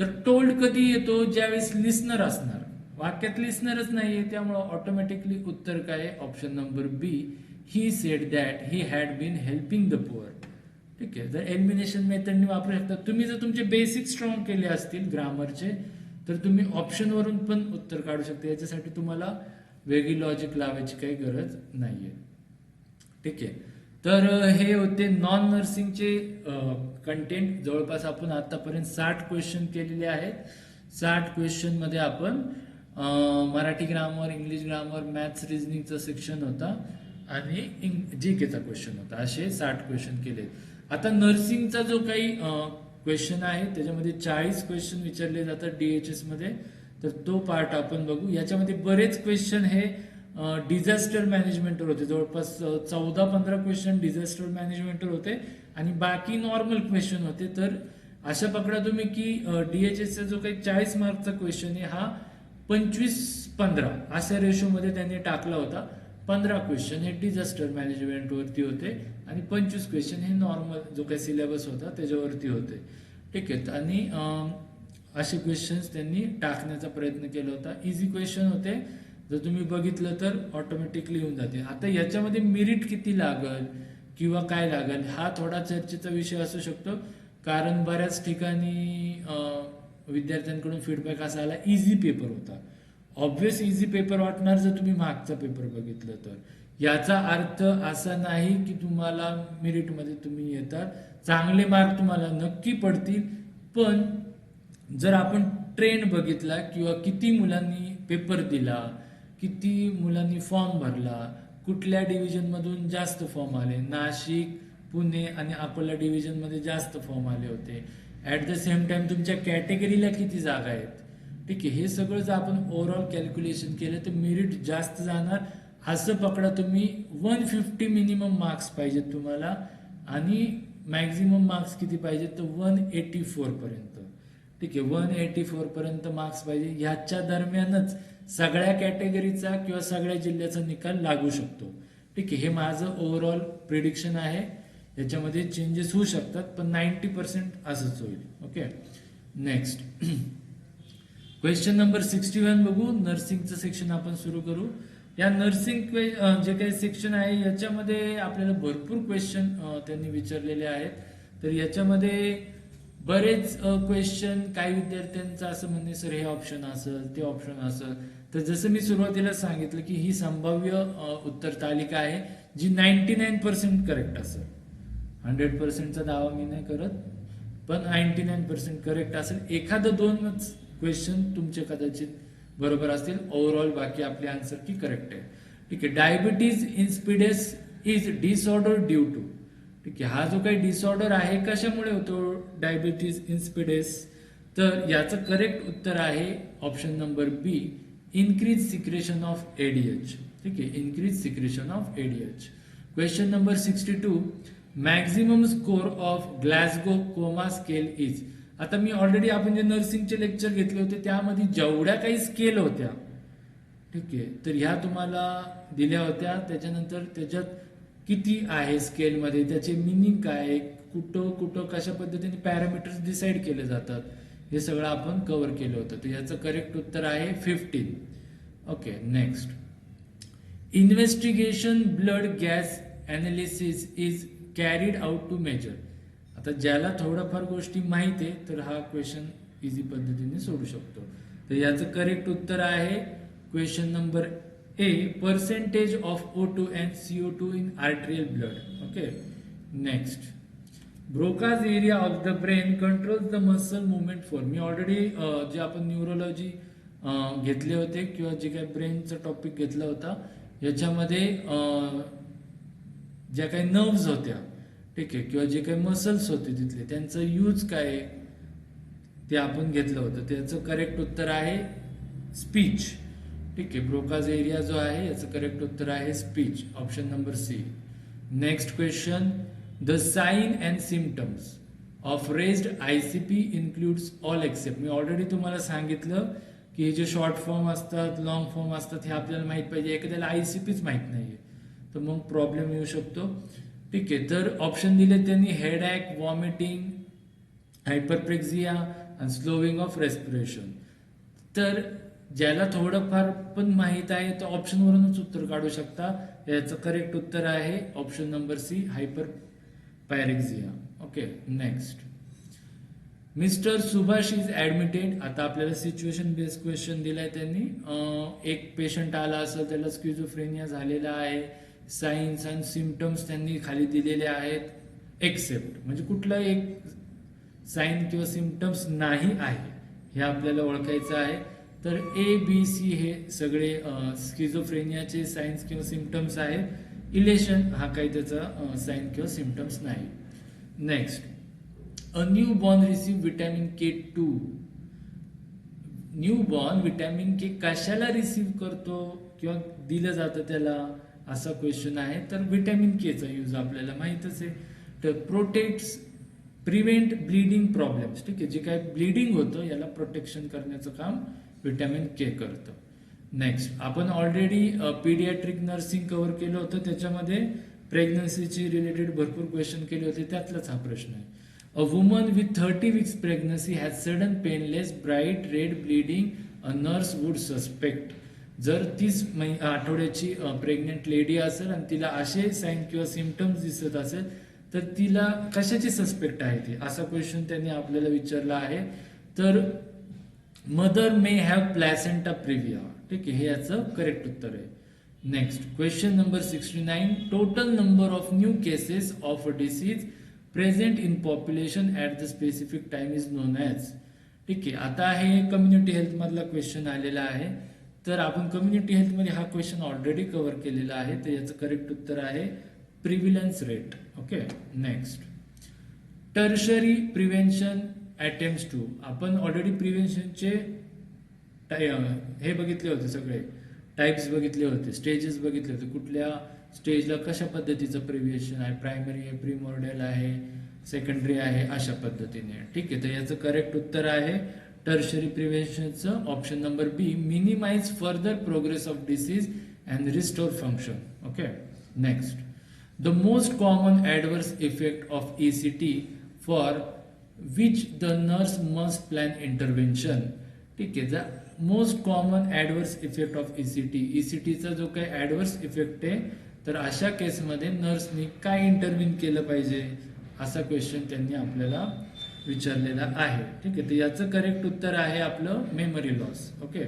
तर टोल्ड कधी येतो, ज्यावेळेस लिस्नर असणार. वाक्यात लिस्नरच नाहीये, त्यामुळं ऑटोमॅटिकली उत्तर काय आहे, option number B, he said that he had been helping the poor. ठीक आहे, जर एलिमिनेशन मेथडने वापरू शकता तुम्ही. जर तुमचे बेसिक स्ट्रॉंग केले असतील ग्रामरचे तर तुम्ही ऑप्शनवरून पण उत्तर काढू शकता. याच्यासाठी तुम्हाला वेगळी लॉजिक लावायची काही गरज नाहीये. ठीक आहे, तर हे होते नॉन नर्सिंगचे कंटेंट. जवळपास आपण आतापर्यंत 60 क्वेश्चन केलेले आहेत. 60 क्वेश्चन मध्ये आपण Marathi grammar, English grammar, maths, रिझनिंगचा सेक्शन होता आणि जीकेचा क्वेश्चन होता. असे 60 क्वेश्चन केले. आता नर्सिंगचा जो काही क्वेश्चन आहे त्याच्यामध्ये 40 क्वेश्चन विचारले जातात डीएचएस मध्ये, तर तो पार्ट आपण बघू. याच्यामध्ये बरेच क्वेश्चन हे डिझास्टर मॅनेजमेंटवर होते. जवळपास 14-15 क्वेश्चन डिझास्टर मॅनेजमेंटवर होते आणि बाकी नॉर्मल क्वेश्चन होते. तर अशा पकडा तुम्ही की डीएचएसचा जो काही 40 मार्कचा क्वेश्चन आहे हा 25-15 अशा रेशोमध्ये त्यांनी टाकला होता. 15 क्वेश्चन हे डिझास्टर मॅनेजमेंट वरती होते आणि 25 क्वेश्चन हे नॉर्मल जो काही सिलेबस होता त्याच्यावरती होते. ठीक आहे, आणि असे क्वेश्चन्स त्यांनी टाकण्याचा प्रयत्न केला होता. इझी क्वेश्चन होते, जर तुम्ही बघितलं तर ऑटोमॅटिकली येऊन जाते. आता याच्यामध्ये मेरिट किती लागल किंवा काय लागल हा थोडा चर्चेचा विषय असू शकतो, कारण बऱ्याच ठिकाणी विद्यार्थ्यांकडून फीडबॅक असा आला इझी पेपर होता. ऑब्व्हियस इझी पेपर वाटणार जर तुम्ही मागचा पेपर बघितलं तर. याचा अर्थ असा नाही की तुम्हाला मेरिटमध्ये तुम्ही येतात, चांगले मार्क तुम्हाला नक्की पडतील, पण जर आपण ट्रेंड बघितला किंवा किती मुलांनी पेपर दिला, किती मुलांनी फॉर्म भरला, कुठल्या डिव्हिजनमधून जास्त फॉर्म आले, नाशिक, पुणे आणि अकोला डिव्हिजनमध्ये जास्त फॉर्म आले होते, ॲट द सेम टाइम तुमच्या कॅटेगरीला किती जागा आहेत. ठीक आहे, हे सगळं जर आपण ओव्हरऑल कॅल्क्युलेशन केलं तर मेरिट जास्त जाणार. असं पकडा तुम्ही 150 मिनिमम मार्क्स पाहिजेत तुम्हाला आणि मॅक्झिमम मार्क्स किती पाहिजेत तर 184 पर्यंत. ठीक आहे, 184 पर्यंत मार्क्स पाहिजे. ह्याच्या दरम्यानच सगळ्या कॅटेगरीचा किंवा सगळ्या जिल्ह्याचा निकाल लागू शकतो. ठीक आहे, हे माझं ओव्हरऑल प्रिडिक्शन आहे. याच्यामध्ये चेंजेस होऊ शकतात पण 90% असंच होईल. ओके, नेक्स्ट क्वेश्चन नंबर 61 बघू. नर्सिंगचं सेक्शन आपण सुरू करू. या नर्सिंग जे काही सेक्शन आहे याच्यामध्ये आपल्याला भरपूर क्वेश्चन त्यांनी विचारलेले आहेत. तर याच्यामध्ये बरेच क्वेश्चन, काही विद्यार्थ्यांचं असं म्हणणे सर हे ऑप्शन असेल ते ऑप्शन असेल. तर जसं मी सुरुवातीला सांगितलं की ही संभाव्य उत्तर तालिका आहे जी 99% करेक्ट असेल. 100%चा दावा मी नाही करत, पण 99% करेक्ट असेल. एखादं दोनच क्वेश्चन तुमचे कदाचित बरोबर असतील, ओव्हरऑल बाकी आपले आन्सर की करेक्ट आहे. ठीक आहे, diabetes insipidus is disorder due to. ठीक आहे, हा जो काही डिसऑर्डर आहे कशामुळे होतो डायबिटीज इन्सिपिडस तर याचं करेक्ट उत्तर आहे option number B, increase secretion of ADH. ठीक आहे, increase secretion of ADH. Question number 62, maximum score of Glasgow coma scale is. आता मी ऑलरेडी आपण जे नर्सिंगचे लेक्चर घेतले होते त्यामध्ये जेवढ्या काही स्केल होत्या, ठीक आहे, तर ह्या तुम्हाला दिल्या होत्या. त्याच्यानंतर त्याच्यात किती आहे स्केलमध्ये, त्याचे मिनिंग काय, कुठं कुठं कशा पद्धतीने पॅरामीटर्स डिसाईड केले जातात, हे सगळं आपण कव्हर केलं होतं. तर याचं करेक्ट उत्तर आहे 15. Okay, next. Investigation blood gas analysis is carried out to measure. आता ज्याला थोडंफार गोष्टी माहित आहे तर हा क्वेश्चन इझी पद्धतीने सोडू शकतो. तर याचं करेक्ट उत्तर आहे question number A, percentage of O2 and CO2 in arterial blood. Okay, next. Broca's area of the brain controls the muscle movement for. Me already जे आपण न्यूरोलॉजी घेतले होते किंवा जे काही ब्रेनचा टॉपिक घेतला होता याच्यामध्ये ज्या काही नर्व्स होत्या, ठीक आहे, किंवा जे काही मसल्स होते तिथले त्यांचं यूज काय ते आपण घेतलं होतं. त्याचं करेक्ट उत्तर आहे स्पीच. ठीक आहे, ब्रोकाज एरिया जो आहे याचं करेक्ट उत्तर आहे speech, option number C. Next question, the sign and symptoms of raised ICP includes all except. मी ऑलरेडी तुम्हाला सांगितलं की हे जे शॉर्ट फॉर्म असतात, लॉंग फॉर्म असतात, हे आपल्याला माहित पाहिजे. एखाद्याला ICPच माहित नाहीये तर मग प्रॉब्लेम येऊ शकतो. ठीक आहे, तर ऑप्शन दिले त्यांनी हेडॅक, वॉमिटिंग, हायपरप्रेक्झिया आणि स्लोविंग ऑफ रेस्पिरेशन. तर ज्याला थोडंफार पण माहित आहे तर ऑप्शनवरूनच उत्तर काढू शकता. याचं करेक्ट उत्तर आहे option number C, hyperpyrexia. Okay, next. Mister Subhash is admitted. आता आपल्याला सिच्युएशन बेस्ड क्वेश्चन दिलाय त्यांनी. एक पेशंट आला असेल, त्याला स्किझोफ्रेनिया झालेला आहे. साइन्स अँड सिम्पटम्स त्यांनी खाली दिलेले आहेत. एक्सेप्ट म्हणजे कुठला एक साइन किंवा सिम्पटम्स नाही आहे हे आपल्याला ओळखायचं आहे. तर ABC हे सगळे स्किझोफ्रेनियाचे साइन्स किंवा सिम्पटम्स आहेत. इलेशन हा काही त्याचा साइन किंवा सिम्पटम्स नाही. Next, a new born receive vitamin K2. New born vitamin K कशाला रिसीव्ह करतो किंवा दिलं जातं त्याला, असा क्वेश्चन आहे. तर विटॅमिन Kचा यूज आपल्याला माहितच आहे. तर प्रोटेक्ट्स, प्रिव्हेंट ब्लिडिंग प्रॉब्लेम्स. ठीक आहे, जे काय ब्लिडिंग होतं याला प्रोटेक्शन करण्याचं काम विटॅमिन K करतं. नेक्स्ट, आपण ऑलरेडी पीडियाट्रिक नर्सिंग कव्हर केलं होतं. त्याच्यामध्ये प्रेग्नन्सीची रिलेटेड भरपूर क्वेश्चन केले होते. त्यातलाच हा प्रश्न आहे. A woman with 30 weeks pregnancy has sudden painless bright red bleeding, a nurse would suspect. जर 30 आठवड्याची प्रेग्नेंट लेडी असेल आणि तिला असे साईन किंवा सिम्पटम्स दिसत असेल तर तिला कशाची सस्पेक्ट आहे ती, असा क्वेश्चन त्यांनी आपल्याला विचारला आहे. तर मदर मे हॅव प्लॅसेंटा प्रिव्हिया. ठीक आहे, हे याचं करेक्ट उत्तर आहे. Next, question number 69, total number of new cases of a disease present in population at the specific time is known as. ठीक आहे, आता हे कम्युनिटी हेल्थ मधला क्वेश्चन आलेला आहे. तर आपण कम्युनिटी हेल्थमध्ये हा क्वेश्चन ऑलरेडी कव्हर केलेला आहे. तर याचं करेक्ट उत्तर आहे prevalence rate. Okay, next, tertiary prevention attempts to. आपण ऑलरेडी प्रिव्हेन्शनचे हे बघितले होते, सगळे टाइप्स बघितले होते, स्टेजेस बघितले होते. कुठल्या स्टेजला कशा पद्धतीचं प्रिव्हेन्शन आहे, प्रायमरी आहे, प्रीमोर्डियल आहे, सेकंडरी आहे, अशा पद्धतीने. ठीक आहे, तर याचं करेक्ट उत्तर आहे टर्शरी प्रिव्हेन्शनचं option number B, minimize further progress of disease and restore function. Okay, next, the most common adverse effect of ECT for which the nurse must plan intervention. ठीक आहे, the most common adverse effect of ECTचा जो काही ऍडवर्स इफेक्ट आहे तर अशा केसमध्ये नर्सनी काय इंटरव्हीन केलं पाहिजे, असा क्वेश्चन त्यांनी आपल्याला विचारलेला आहे. ठीक आहे, तर याचं करेक्ट उत्तर आहे आपलं memory loss. Okay,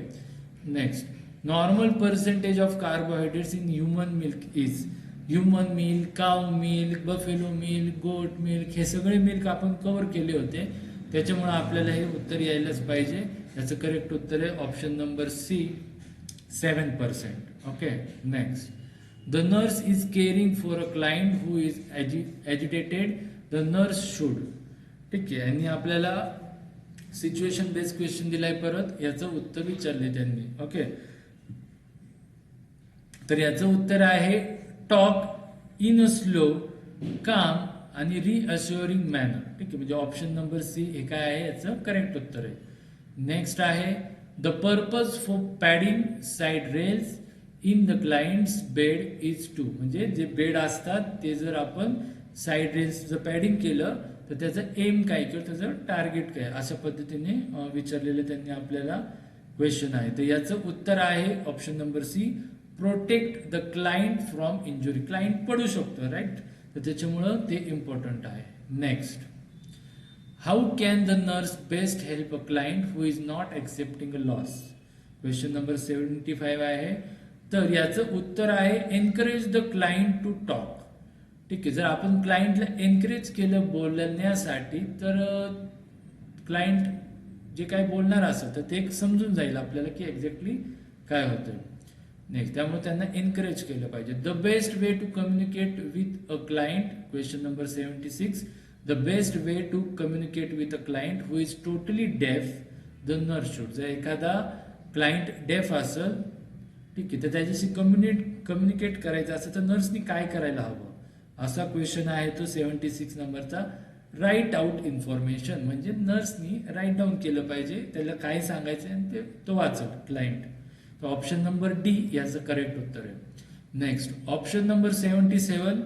next, normal percentage of carbohydrates in human milk is. Human milk, cow milk, buffalo milk, goat milk, हे सगळे मिल्क आपण कव्हर केले होते. त्याच्यामुळे आपल्याला हे उत्तर यायलाच पाहिजे. याचं करेक्ट उत्तर आहे option number C, 7%. Okay, next, the nurse is caring for a client who is agitated, the nurse should. ठीक आहे, आणि आपल्याला सिच्युएशन बेस्ड क्वेश्चन दिलाय, परत याचं उत्तर विचारले त्यांनी. ओके, तर याचं उत्तर आहे टॉक इन अ स्लो, काम आणि रिअश्युरिंग मॅनर. ठीक आहे, म्हणजे ऑप्शन नंबर सी हे काय आहे, याचं करेक्ट उत्तर आहे. नेक्स्ट आहे the purpose for padding side rails in the client's bed is to. म्हणजे जे बेड असतात ते जर आपण साइड रेल्स जर पॅडिंग केलं तर त्याचं एम काय किंवा त्याचं टार्गेट काय, अशा पद्धतीने विचारलेलं त्यांनी आपल्याला क्वेश्चन आहे. तर याचं उत्तर आहे option number C, protect the client from injury. Client पडू शकतो, राईट, तर त्याच्यामुळं ते इम्पॉर्टंट आहे. Next, how can the nurse best help a client who is not accepting a loss. Question number 75 आहे. तर याचं उत्तर आहे encourage the client to talk. ठीक आहे, जर आपण क्लायंटला एनकरेज केलं बोलण्यासाठी तर क्लायंट जे काय बोलणार असेल तर ते समजून जाईल आपल्याला की एक्झॅक्टली काय होतं. नेक्स्ट, त्यामुळे त्यांना एनकरेज केलं पाहिजे. The best way to communicate with a client. Question number 76, the best way to communicate with a client who is totally deaf the nurse should. जर एखादा क्लायंट डेफ असेल, ठीक आहे, तर त्याच्याशी कम्युनिकेट करायचं असेल तर नर्सनी काय करायला हवं, असा क्वेश्चन आहे तो 76 नंबरचा. राईट आउट इन्फॉर्मेशन, म्हणजे नर्सनी राईट डाऊन केलं पाहिजे, त्याला काय सांगायचं आणि ते तो वाचल क्लायंट. तर ऑप्शन नंबर डी याचं करेक्ट उत्तर आहे. Next, option number 77,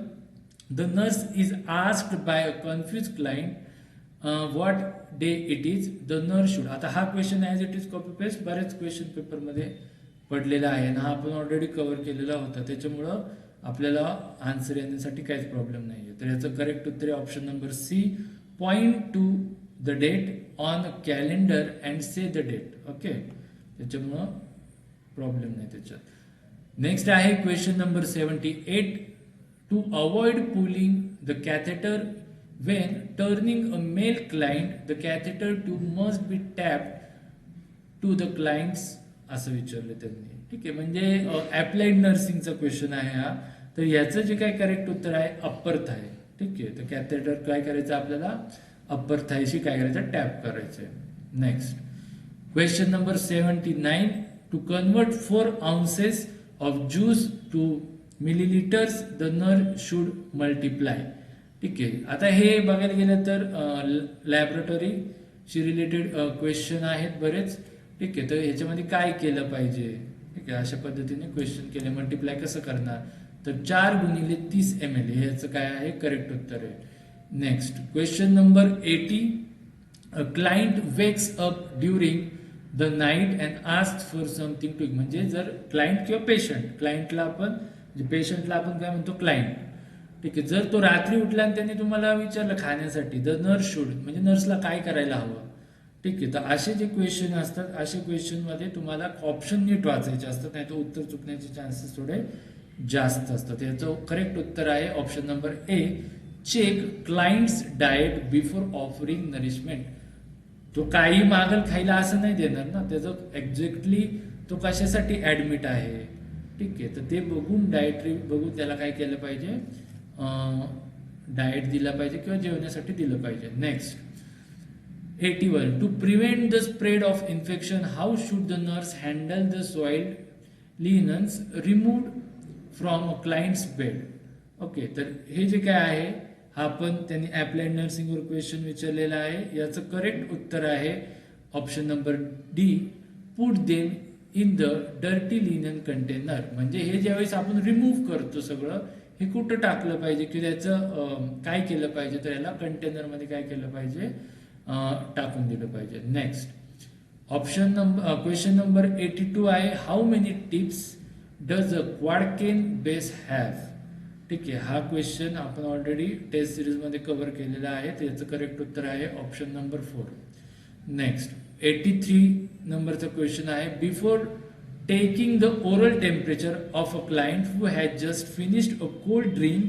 the nurse is asked by a confuse client what day it is, the nurse should. आता हा question as it is copy paste बरेच क्वेश्चन पेपरमध्ये पडलेला आहे आणि हा आपण ऑलरेडी कव्हर केलेला होता, त्याच्यामुळं आपल्याला आन्सर येण्यासाठी काहीच प्रॉब्लेम नाही आहे. तर याचं करेक्ट उत्तर आहे option number C, point to the date on a calendar and say the date. Okay, त्याच्यामुळं प्रॉब्लेम नाही त्याच्यात. नेक्स्ट आहे question number 78, to avoid pulling the catheter when turning a male client the catheter to must be taped to the client's, असं विचारलं त्यांनी. ठीक आहे, म्हणजे अप्लाइड नर्सिंगचा क्वेश्चन आहे हा. तर याचं जे काय करेक्ट उत्तर आहे अप्पर थाय. ठीक आहे, तर कॅथेटर काय करायचं आपल्याला, अप्पर थायशी काय करायचं, टॅप करायचं आहे. Next, question number 79, to convert 4 ounces of juice to millilitres the nurse should multiply. ठीक आहे, आता हे बघायला गेलं तर लॅबोरेटरीशी रिलेटेड क्वेश्चन आहेत बरेच. ठीक आहे, तर ह्याच्यामध्ये काय केलं पाहिजे, ठीक आहे, अशा पद्धतीने क्वेश्चन केले. मल्टिप्लाय कसं करणार, तर 4 गुणिले 30 ml हे याचं काय आहे, करेक्ट उत्तर आहे. Next, question number 80, a client wakes up during the night and ask for something to. म्हणजे जर क्लायंट किंवा पेशंट, क्लायंटला आपण म्हणजे पेशंटला आपण काय म्हणतो क्लायंट. ठीक आहे, जर तो रात्री उठला आणि त्यांनी तुम्हाला विचारलं खाण्यासाठी, द नर्स शुड म्हणजे नर्सला काय करायला हवं. ठीक आहे, तर असे जे क्वेश्चन असतात, अशा क्वेश्चनमध्ये तुम्हाला ऑप्शन नीट वाचायचे असतात, नाही तर उत्तर चुकण्याचे चान्सेस थोडे जास्त असतात. याचं करेक्ट उत्तर आहे option number A, check client's diet before offering nourishment. तो काही मागल खायला असं नाही देणार ना, त्याचं एक्झॅक्टली तो कशासाठी ऍडमिट आहे. ठीक आहे, तर ते बघून डाएटरी बघून त्याला काय केलं पाहिजे, डाएट दिला पाहिजे किंवा जेवण्यासाठी दिलं पाहिजे. Next, 81, to prevent the spread of infection how should the nurse handle the soiled linens removed from a client's bed. Okay, तर हे जे काय आहे हा पण त्यांनी अप्लाइड नर्सिंगवर क्वेश्चन विचारलेला आहे. याचं करेक्ट उत्तर आहे option number D, put them in the dirty linen container. म्हणजे हे ज्यावेळेस आपण रिमूव्ह करतो सगळं, हे कुठं टाकलं पाहिजे की त्याचं काय केलं पाहिजे, तर याला कंटेनरमध्ये काय केलं पाहिजे, टाकून दिलं पाहिजे. Next, option number question number 82 आहे, how many tips does a quad cane base have. ठीक आहे, हा क्वेश्चन आपण ऑलरेडी टेस्ट सिरीजमध्ये कव्हर केलेला आहे, तर याचं करेक्ट उत्तर आहे ऑप्शन नंबर 4. नेक्स्ट, 83 नंबरचा क्वेश्चन आहे, before taking the oral temperature of a client who has just finished a cold drink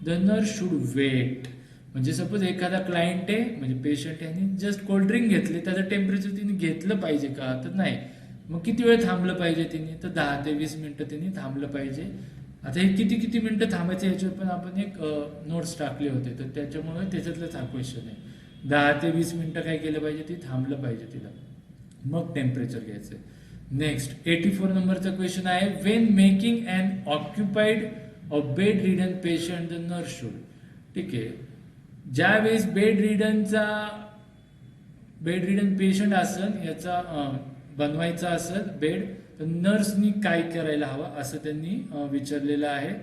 the nurse should wait. म्हणजे सपोज एखादा क्लायंट आहे म्हणजे पेशंट यांनी जस्ट कोल्ड ड्रिंक घेतली, त्याचं टेम्परेचर तिने घेतलं पाहिजे का, तर नाही. मग किती वेळ थांबलं पाहिजे तिने, तर 10 ते 20 मिनिटं तिने थांबलं पाहिजे. आता हे किती मिनिटं थांबायचं याच्यावर पण आपण एक नोट्स टाकले होते, तर त्याच्यामुळे त्याच्यातलाच हा क्वेश्चन आहे. 10 ते 20 मिनिटं काय केलं पाहिजे, ती थांबलं पाहिजे तिला, मग टेम्परेचर घ्यायचं. नेक्स्ट 84 नंबरचा क्वेश्चन आहे, when making an occupied of bedridden patient the nurse should. ठीक आहे, ज्यावेळेस बेड रिडन पेशंट असेल, याचा बनवायचा असेल बेड, तर नर्सनी काय करायला हवं असं त्यांनी विचारलेलं आहे.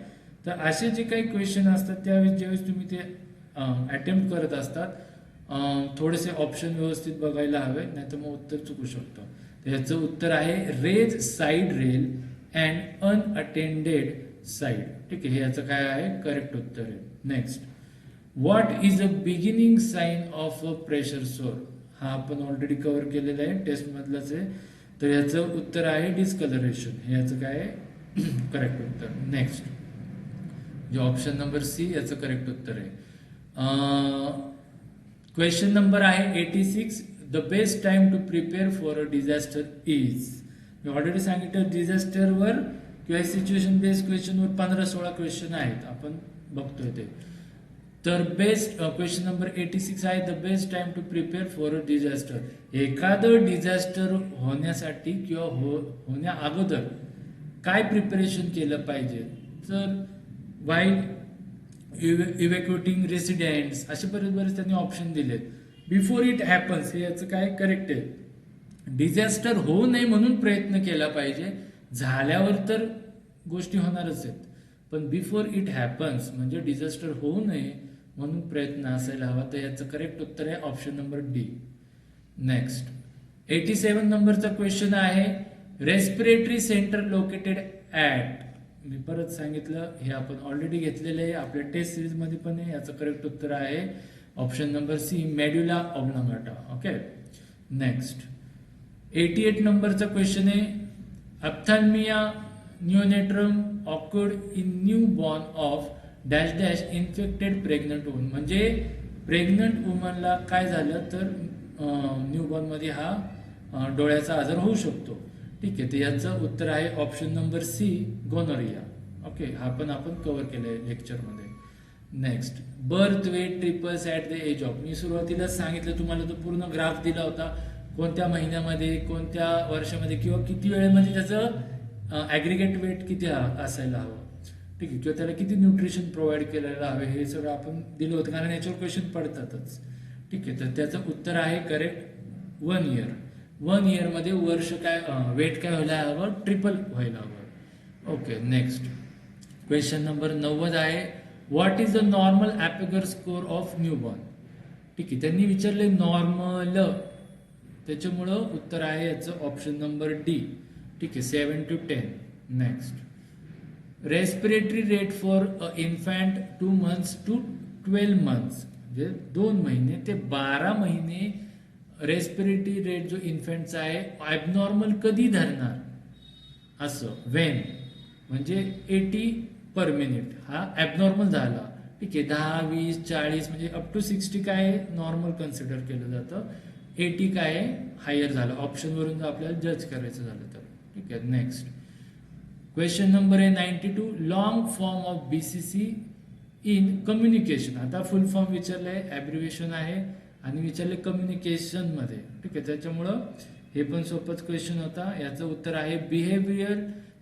तर असे जे काही क्वेश्चन असतात त्यावेळेस ज्यावेळेस तुम्ही ते अटेम्प्ट करत असतात, थोडेसे ऑप्शन व्यवस्थित बघायला हवे, नाही तर मग उत्तर चुकू शकतो. तर याचं उत्तर आहे raise side rail and unattended side. ठीक आहे, हे याचं काय आहे, करेक्ट उत्तर आहे. Next, what is a beginning sign of a pressure sore. हा आपण ऑलरेडी कव्हर केलेला आहे, टेस्ट मधलंच आहे. तर याचं उत्तर आहे डिस्कलरेशन. हे याचं काय आहे, करेक्ट उत्तर. नेक्स्ट, जे ऑप्शन नंबर सी याचं करेक्ट उत्तर आहे. क्वेश्चन नंबर आहे 86, the best time to prepare for a disaster is. मी ऑलरेडी सांगितलं, डिझास्टरवर किंवा सिच्युएशन बेस्ड क्वेश्चनवर 15-16 क्वेश्चन आहेत, आपण बघतोय ते. तर बेस्ट क्वेश्चन नंबर 86 आहे, the best time to prepare for a disaster. एखादं डिझास्टर होण्यासाठी किंवा होण्या अगोदर काय प्रिपरेशन केलं पाहिजे. तर वाईल इव्हॅक्युएटिंग रेसिडेंट्स, असे बरेच त्यांनी ऑप्शन दिलेत. बिफोर इट हॅपन्स, हे याचं काय करेक्ट आहे. डिझास्टर होऊ नये म्हणून प्रयत्न केला पाहिजे, झाल्यावर तर गोष्टी होणारच आहेत, पण बिफोर इट हॅपन्स म्हणजे डिझास्टर होऊ नये म्हणून प्रयत्न असायला हवा. तर याचं करेक्ट उत्तर आहे ऑप्शन नंबर डी. नेक्स्ट 87 नंबरचा क्वेश्चन आहे, रेस्पिरेटरी सेंटर लोकेटेड ॲट. मी परत सांगितलं, हे आपण ऑलरेडी घेतलेलं आहे, आपल्या टेस्ट सिरीज मध्ये पण आहे. याचं करेक्ट उत्तर आहे option number C, medulla oblongata. Okay, next 88 नंबरचा क्वेश्चन आहे, ophthalmia neonatorum occurred in new born of dash dash infected pregnant woman. म्हणजे प्रेग्नंट वुमनला काय झालं तर न्यूबॉर्न मध्ये हा डोळ्याचा आजार होऊ शकतो. ठीक आहे, तर याचं उत्तर आहे option number C, gonorrhoea. Okay, हा पण आपण कव्हर केलंय लेक्चरमध्ये. Next, birth weight triples at the age of. मी सुरुवातीलाच सांगितलं तुम्हाला, तो पूर्ण ग्राफ दिला होता, कोणत्या महिन्यामध्ये, कोणत्या वर्षामध्ये किंवा किती वेळेमध्ये त्याचं ऍग्रिगेट वेट किती असायला हवं. ठीक आहे, किंवा त्याला किती न्यूट्रिशन प्रोव्हाइड करायला हवे, हे सगळं आपण दिलं होतं, कारण याच्यावर क्वेश्चन पडतातच. ठीक आहे, तर त्याचं उत्तर आहे करेक्ट 1 इयर. 1 इयर मध्ये वर्ष काय वेट काय व्हायला हवं, ट्रिपल व्हायला हवं. ओके, नेक्स्ट क्वेश्चन नंबर 90 आहे, what is the normal Apgar score of newborn. ठीक आहे, त्यांनी विचारले नॉर्मल, त्याच्यामुळं उत्तर आहे याचं ऑप्शन नंबर डी. ठीक आहे, 7 to 10. Next, respiratory rate for infant 2 months to 12 months, म्हणजे 2 महिने ते 12 महिने रेस्पिरेटरी रेट जो इन्फॅन्टचा आहे ॲबनॉर्मल कधी धरणार, असं. वेन म्हणजे 80 per minute हा ॲबनॉर्मल झाला. ठीक आहे, 10, 20, 40 म्हणजे अप टू 60 काय नॉर्मल कन्सिडर केलं जातं, 80 काय हायर झालं, ऑप्शनवरून आपल्याला जज करायचं झालं तर. ठीक आहे, नेक्स्ट क्वेश्चन नंबर आहे 92, long form of BCC in communication. आता फुल फॉर्म विचारलंय, ॲब्रिव्हिएशन आहे आणि विचारले कम्युनिकेशन मध्ये. ठीक आहे, त्याच्यामुळं हे पण सोपंच क्वेश्चन होता. याचं उत्तर आहे बिहेवियर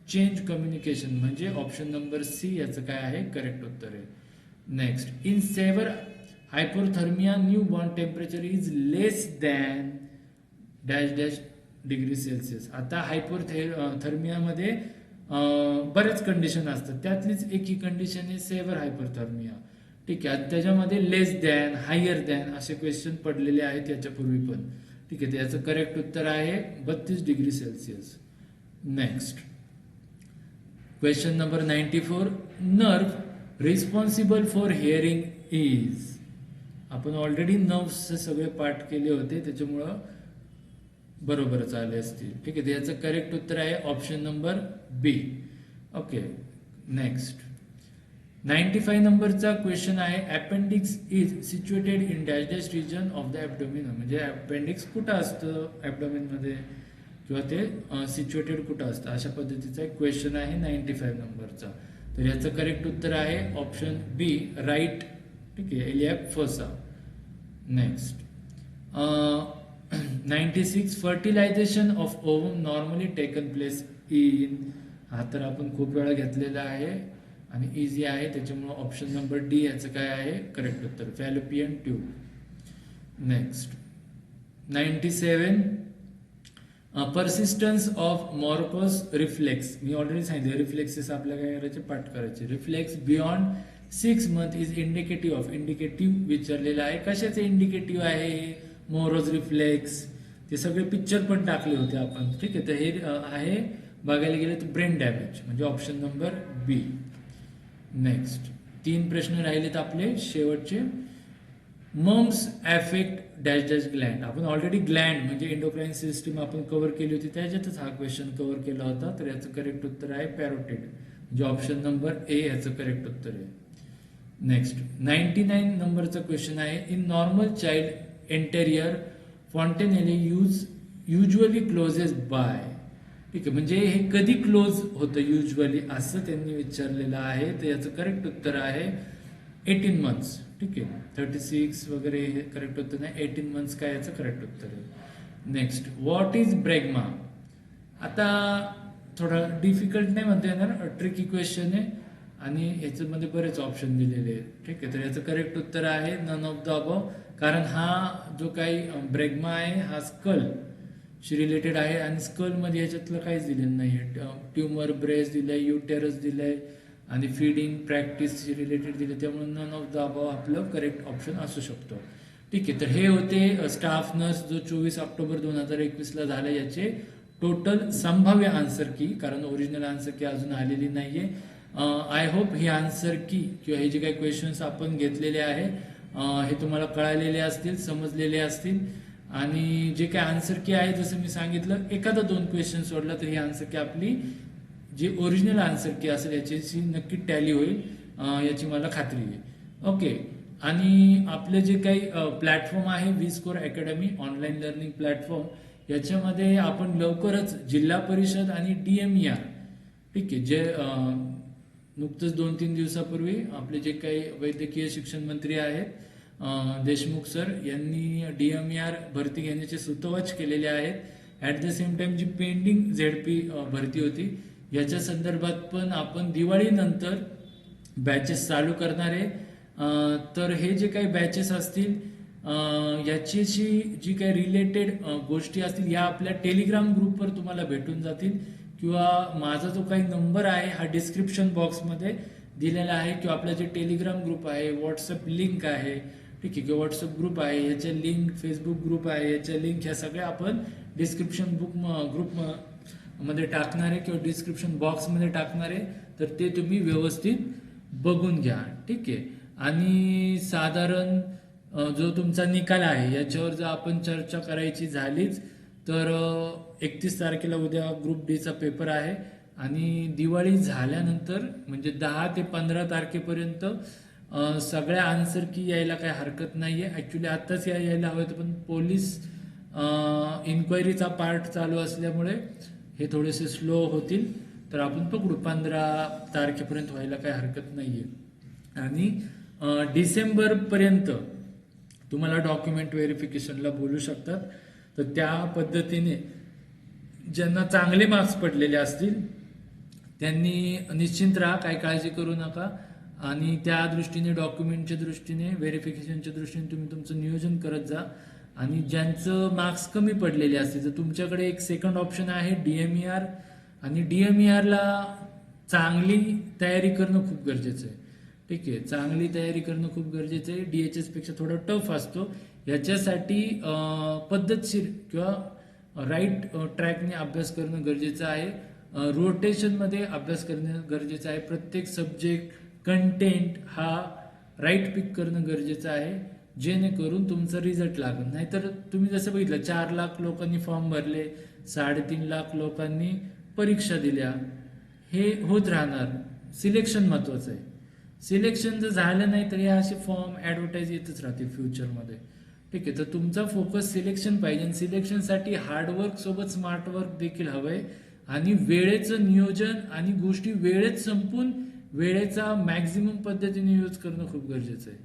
चेंज कम्युनिकेशन, म्हणजे ऑप्शन नंबर सी याचं काय आहे करेक्ट उत्तर आहे. Next, in saver hypothermia new born temperature is less than dash dash degree Celsius. आता हायपोथर्मियामध्ये बरेच कंडिशन असतात, त्यातलीच एक ही कंडिशन आहे सेव्हर हायपोथर्मिया. ठीक आहे, त्याच्यामध्ये लेस दॅन, हायर दॅन असे क्वेश्चन पडलेले आहेत याच्यापूर्वी पण. ठीक आहे, याचं करेक्ट उत्तर आहे 32 degree Celsius. Next question number 94, nerve responsible for hearing is. आपण ऑलरेडी नर्व्सचे सगळे पार्ट केले होते, त्याच्यामुळं बरोबरच आले असतील. ठीक आहे, याचं करेक्ट उत्तर आहे option number B. Okay, next 95 नंबरचा क्वेश्चन आहे, appendix is situated in dash dash region of the abdomen. म्हणजे अपेंडिक्स कुठं असतं ॲब्डोमिन मध्ये किंवा ते सिच्युएटेड कुठं असतं, अशा पद्धतीचा एक क्वेश्चन आहे 95 नंबरचा. तर याचं करेक्ट उत्तर आहे ऑप्शन बी, राईट. ठीक आहे, iliac fossa. Next 96 fertilisation of ovum normally taken place in. हा तर आपण खूप वेळा घेतलेला आहे आणि इझी आहे, त्याच्यामुळे ऑप्शन नंबर डी याचं काय आहे करेक्ट उत्तर, fallopian tube. Next 97 persistence of Moro's reflex. मी ऑलरेडी सांगितले रिफ्लेक्सेस आपल्या काय करायचे, पाठ करायचे. Reflex beyond 6 month is indicative of. Indicative विचारलेलं आहे, कशाचं इंडिकेटिव्ह आहे हे, मोरोज रिफ्लेक्स. ते सगळे पिक्चर पण टाकले होते आपण, ठीक आहे. तर हे आहे बघायला गेलं तर ब्रेन डॅमेज, म्हणजे ऑप्शन नंबर बी. नेक्स्ट 3 प्रश्न राहिलेत आपले शेवटचे. Mumps affect dash dash gland. आपण ऑलरेडी ग्लँड म्हणजे एंडोक्राइन सिस्टीम आपण कव्हर केली होती, त्याच्यातच हा क्वेश्चन कव्हर केला होता. तर याचं करेक्ट उत्तर आहे पॅरोटिड, म्हणजे ऑप्शन नंबर ए याचं करेक्ट उत्तर आहे. नेक्स्ट 99 नंबरचा क्वेश्चन आहे. In normal child anterior fontanelle usually closes by. ठीक आहे, म्हणजे हे कधी क्लोज होतं युजली असं त्यांनी विचारलेलं आहे. तर याचं करेक्ट उत्तर आहे 18 मंथ्स. ठीक आहे, 36 वगैरे हे करेक्ट उत्तर नाही, 18 मंथ्स काय याचं करेक्ट उत्तर आहे. Next what is bregma. आता थोडा डिफिकल्ट नाही म्हणता येणार, ट्रिकी क्वेश्चन आहे आणि याच्यामध्ये बरेच ऑप्शन दिलेले आहेत. ठीक आहे, तर याचं करेक्ट उत्तर आहे नन ऑफ द अबव, कारण हा जो काही ब्रेग्मा आहे हा स्कल शी रिलेटेड आहे आणि स्कलमध्ये ह्याच्यातलं काहीच दिलेलं नाही आहे. ट्युमर ब्रेस दिलंय, युटेरस दिलंय आणि फीडिंग प्रॅक्टिसशी रिलेटेड दिले, त्यामुळे नन ऑफ द अबव आपलं करेक्ट ऑप्शन असू शकतो. ठीक आहे, तर हे होते स्टाफ नर्स जो 24 ऑक्टोबर 2021 झाला याचे टोटल संभाव्य आन्सर की, कारण ओरिजिनल आन्सर की अजून आलेली नाहीये. आय होप ही आन्सर की किंवा हे जे काही क्वेश्चन्स आपण घेतलेले आहे हे तुम्हाला कळालेले असतील, समजलेले असतील. आणि जे काही आन्सर की आहे जसं मी सांगितलं, एखादा 2 क्वेश्चन सोडला तर ही आन्सर की आपली जी ओरिजिनल आन्सर की असेल याच्याशी नक्की टॅली होईल, याची मला खात्री आहे. ओके, आणि आपलं जे काही प्लॅटफॉर्म आहे We Score Academy online learning platform, याच्यामध्ये आपण लवकरच जिल्हा परिषद आणि DMER, ठीक आहे, जे नुकतंच 2-3 दिवसापूर्वी आपले जे काही वैद्यकीय शिक्षण मंत्री आहेत देशमुख सर यांनी DMER भरती घेण्याचे सूतोवाच केलेले आहेत. ॲट द सेम टाइम जी पेंडिंग ZP भरती होती याच्या संदर्भात पण आपण दिवाळीनंतर बॅचेस चालू करणार आहे. तर हे जे काही बॅचेस असतील याच्याशी जी काही रिलेटेड गोष्टी असतील या आपल्या टेलिग्राम ग्रुपवर तुम्हाला भेटून जातील, किंवा माझा जो काही नंबर आहे हा डिस्क्रिप्शन बॉक्समध्ये दिलेला आहे, किंवा आपला जे टेलिग्राम ग्रुप आहे, व्हॉट्सअप लिंक आहे, ठीक आहे, किंवा व्हॉट्सअप ग्रुप आहे याच्या लिंक, फेसबुक ग्रुप आहे याच्या लिंक, ह्या सगळ्या आपण डिस्क्रिप्शन ग्रुप मध्ये टाकणार आहे किंवा डिस्क्रिप्शन बॉक्समध्ये टाकणार आहे. तर ते तुम्ही व्यवस्थित बघून घ्या. ठीक आहे, आणि साधारण जो तुमचा निकाल आहे याच्यावर जर आपण चर्चा करायची झालीच तर 31 तारखेला उद्या ग्रुप डीचा पेपर आहे आणि दिवाळी झाल्यानंतर म्हणजे 10 ते 15 तारखेपर्यंत सगळ्या आन्सर की यायला काही हरकत नाहीये. ऍक्च्युली आत्ताच यायला हवं होतं, पण पोलीस इन्क्वायरीचा पार्ट चालू असल्यामुळे हे थोडेसे स्लो होतील. तर आपण पकडू 15 तारखेपर्यंत व्हायला काही हरकत नाहीये. आणि डिसेंबरपर्यंत तुम्हाला डॉक्युमेंट व्हेरिफिकेशनला बोलू शकतात. तर त्या पद्धतीने ज्यांना चांगले मार्क्स पडलेले असतील त्यांनी निश्चिंत राहा, काही काळजी करू नका. आणि त्या दृष्टीने डॉक्युमेंटच्या दृष्टीने व्हेरिफिकेशनच्या दृष्टीने तुम्ही तुमचं नियोजन करत जा. आणि ज्यांचं मार्क्स कमी पडलेले असतील तर तुमच्याकडे एक सेकंड ऑप्शन आहे DMER, आणि DMERला चांगली तयारी करणं खूप गरजेचं आहे. ठीक आहे, चांगली तयारी करणं खूप गरजेचं आहे. DHS पेक्षा थोडा टफ असतो. याच्यासाठी पद्धतशीर किंवा राईट ट्रॅकने अभ्यास करणं गरजेचं आहे. रोटेशनमध्ये अभ्यास करणं गरजेचं आहे. प्रत्येक सब्जेक्ट कंटेंट हा राईट पिक करणं गरजेचं आहे, जेणेकरून तुमचा रिझल्ट लागेल. नाहीतर तुम्ही जसं बघितलं 4 लाख लोकांनी फॉर्म भरले, 3.5 लाख लोकांनी परीक्षा दिल्या, हे होत राहणार. सिलेक्शन महत्वाचं आहे. सिलेक्शन जर झालं नाही तर या असे फॉर्म ॲडव्हर्टाईज येतच राहतील फ्युचरमध्ये. ठीक आहे, तर तुमचा फोकस सिलेक्शन पाहिजे. सिलेक्शनसाठी हार्डवर्क सोबत स्मार्टवर्क देखील हवंय, आणि वेळेचं नियोजन आणि गोष्टी वेळेत संपून वेळेचा मॅक्झिमम पद्धतीने यूज करणं खूप गरजेचं आहे.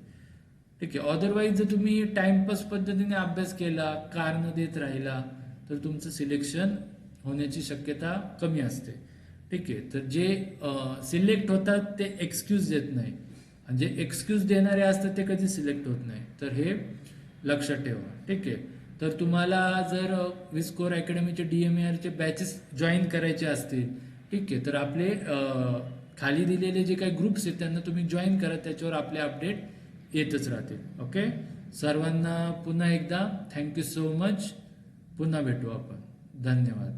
ठीक आहे. अदरवाईज जर तुम्ही टाइमपास पद्धतीने अभ्यास केला, कारण देत राहिला, तर तुमचं सिलेक्शन होण्याची शक्यता कमी असते. ठीक आहे. तर जे सिलेक्ट होतात ते एक्सक्यूज देत नाही, आणि जे एक्सक्यूज देणारे असतात ते कधी सिलेक्ट होत नाही. तर हे लक्षात ठेवा. ठीक आहे. तर तुम्हाला जर विस्कोर अकॅडमीचे DMARचे बॅचेस जॉईन करायचे असतील, ठीक आहे, तर आपले खाली दिलेले जे काही ग्रुप्स आहेत त्यांना तुम्ही जॉईन करा, त्याच्यावर आपले अपडेट येतच राहतील. ओके. सर्वांना पुन्हा एकदा थँक्यू सो मच. पुन्हा भेटू आपण. धन्यवाद.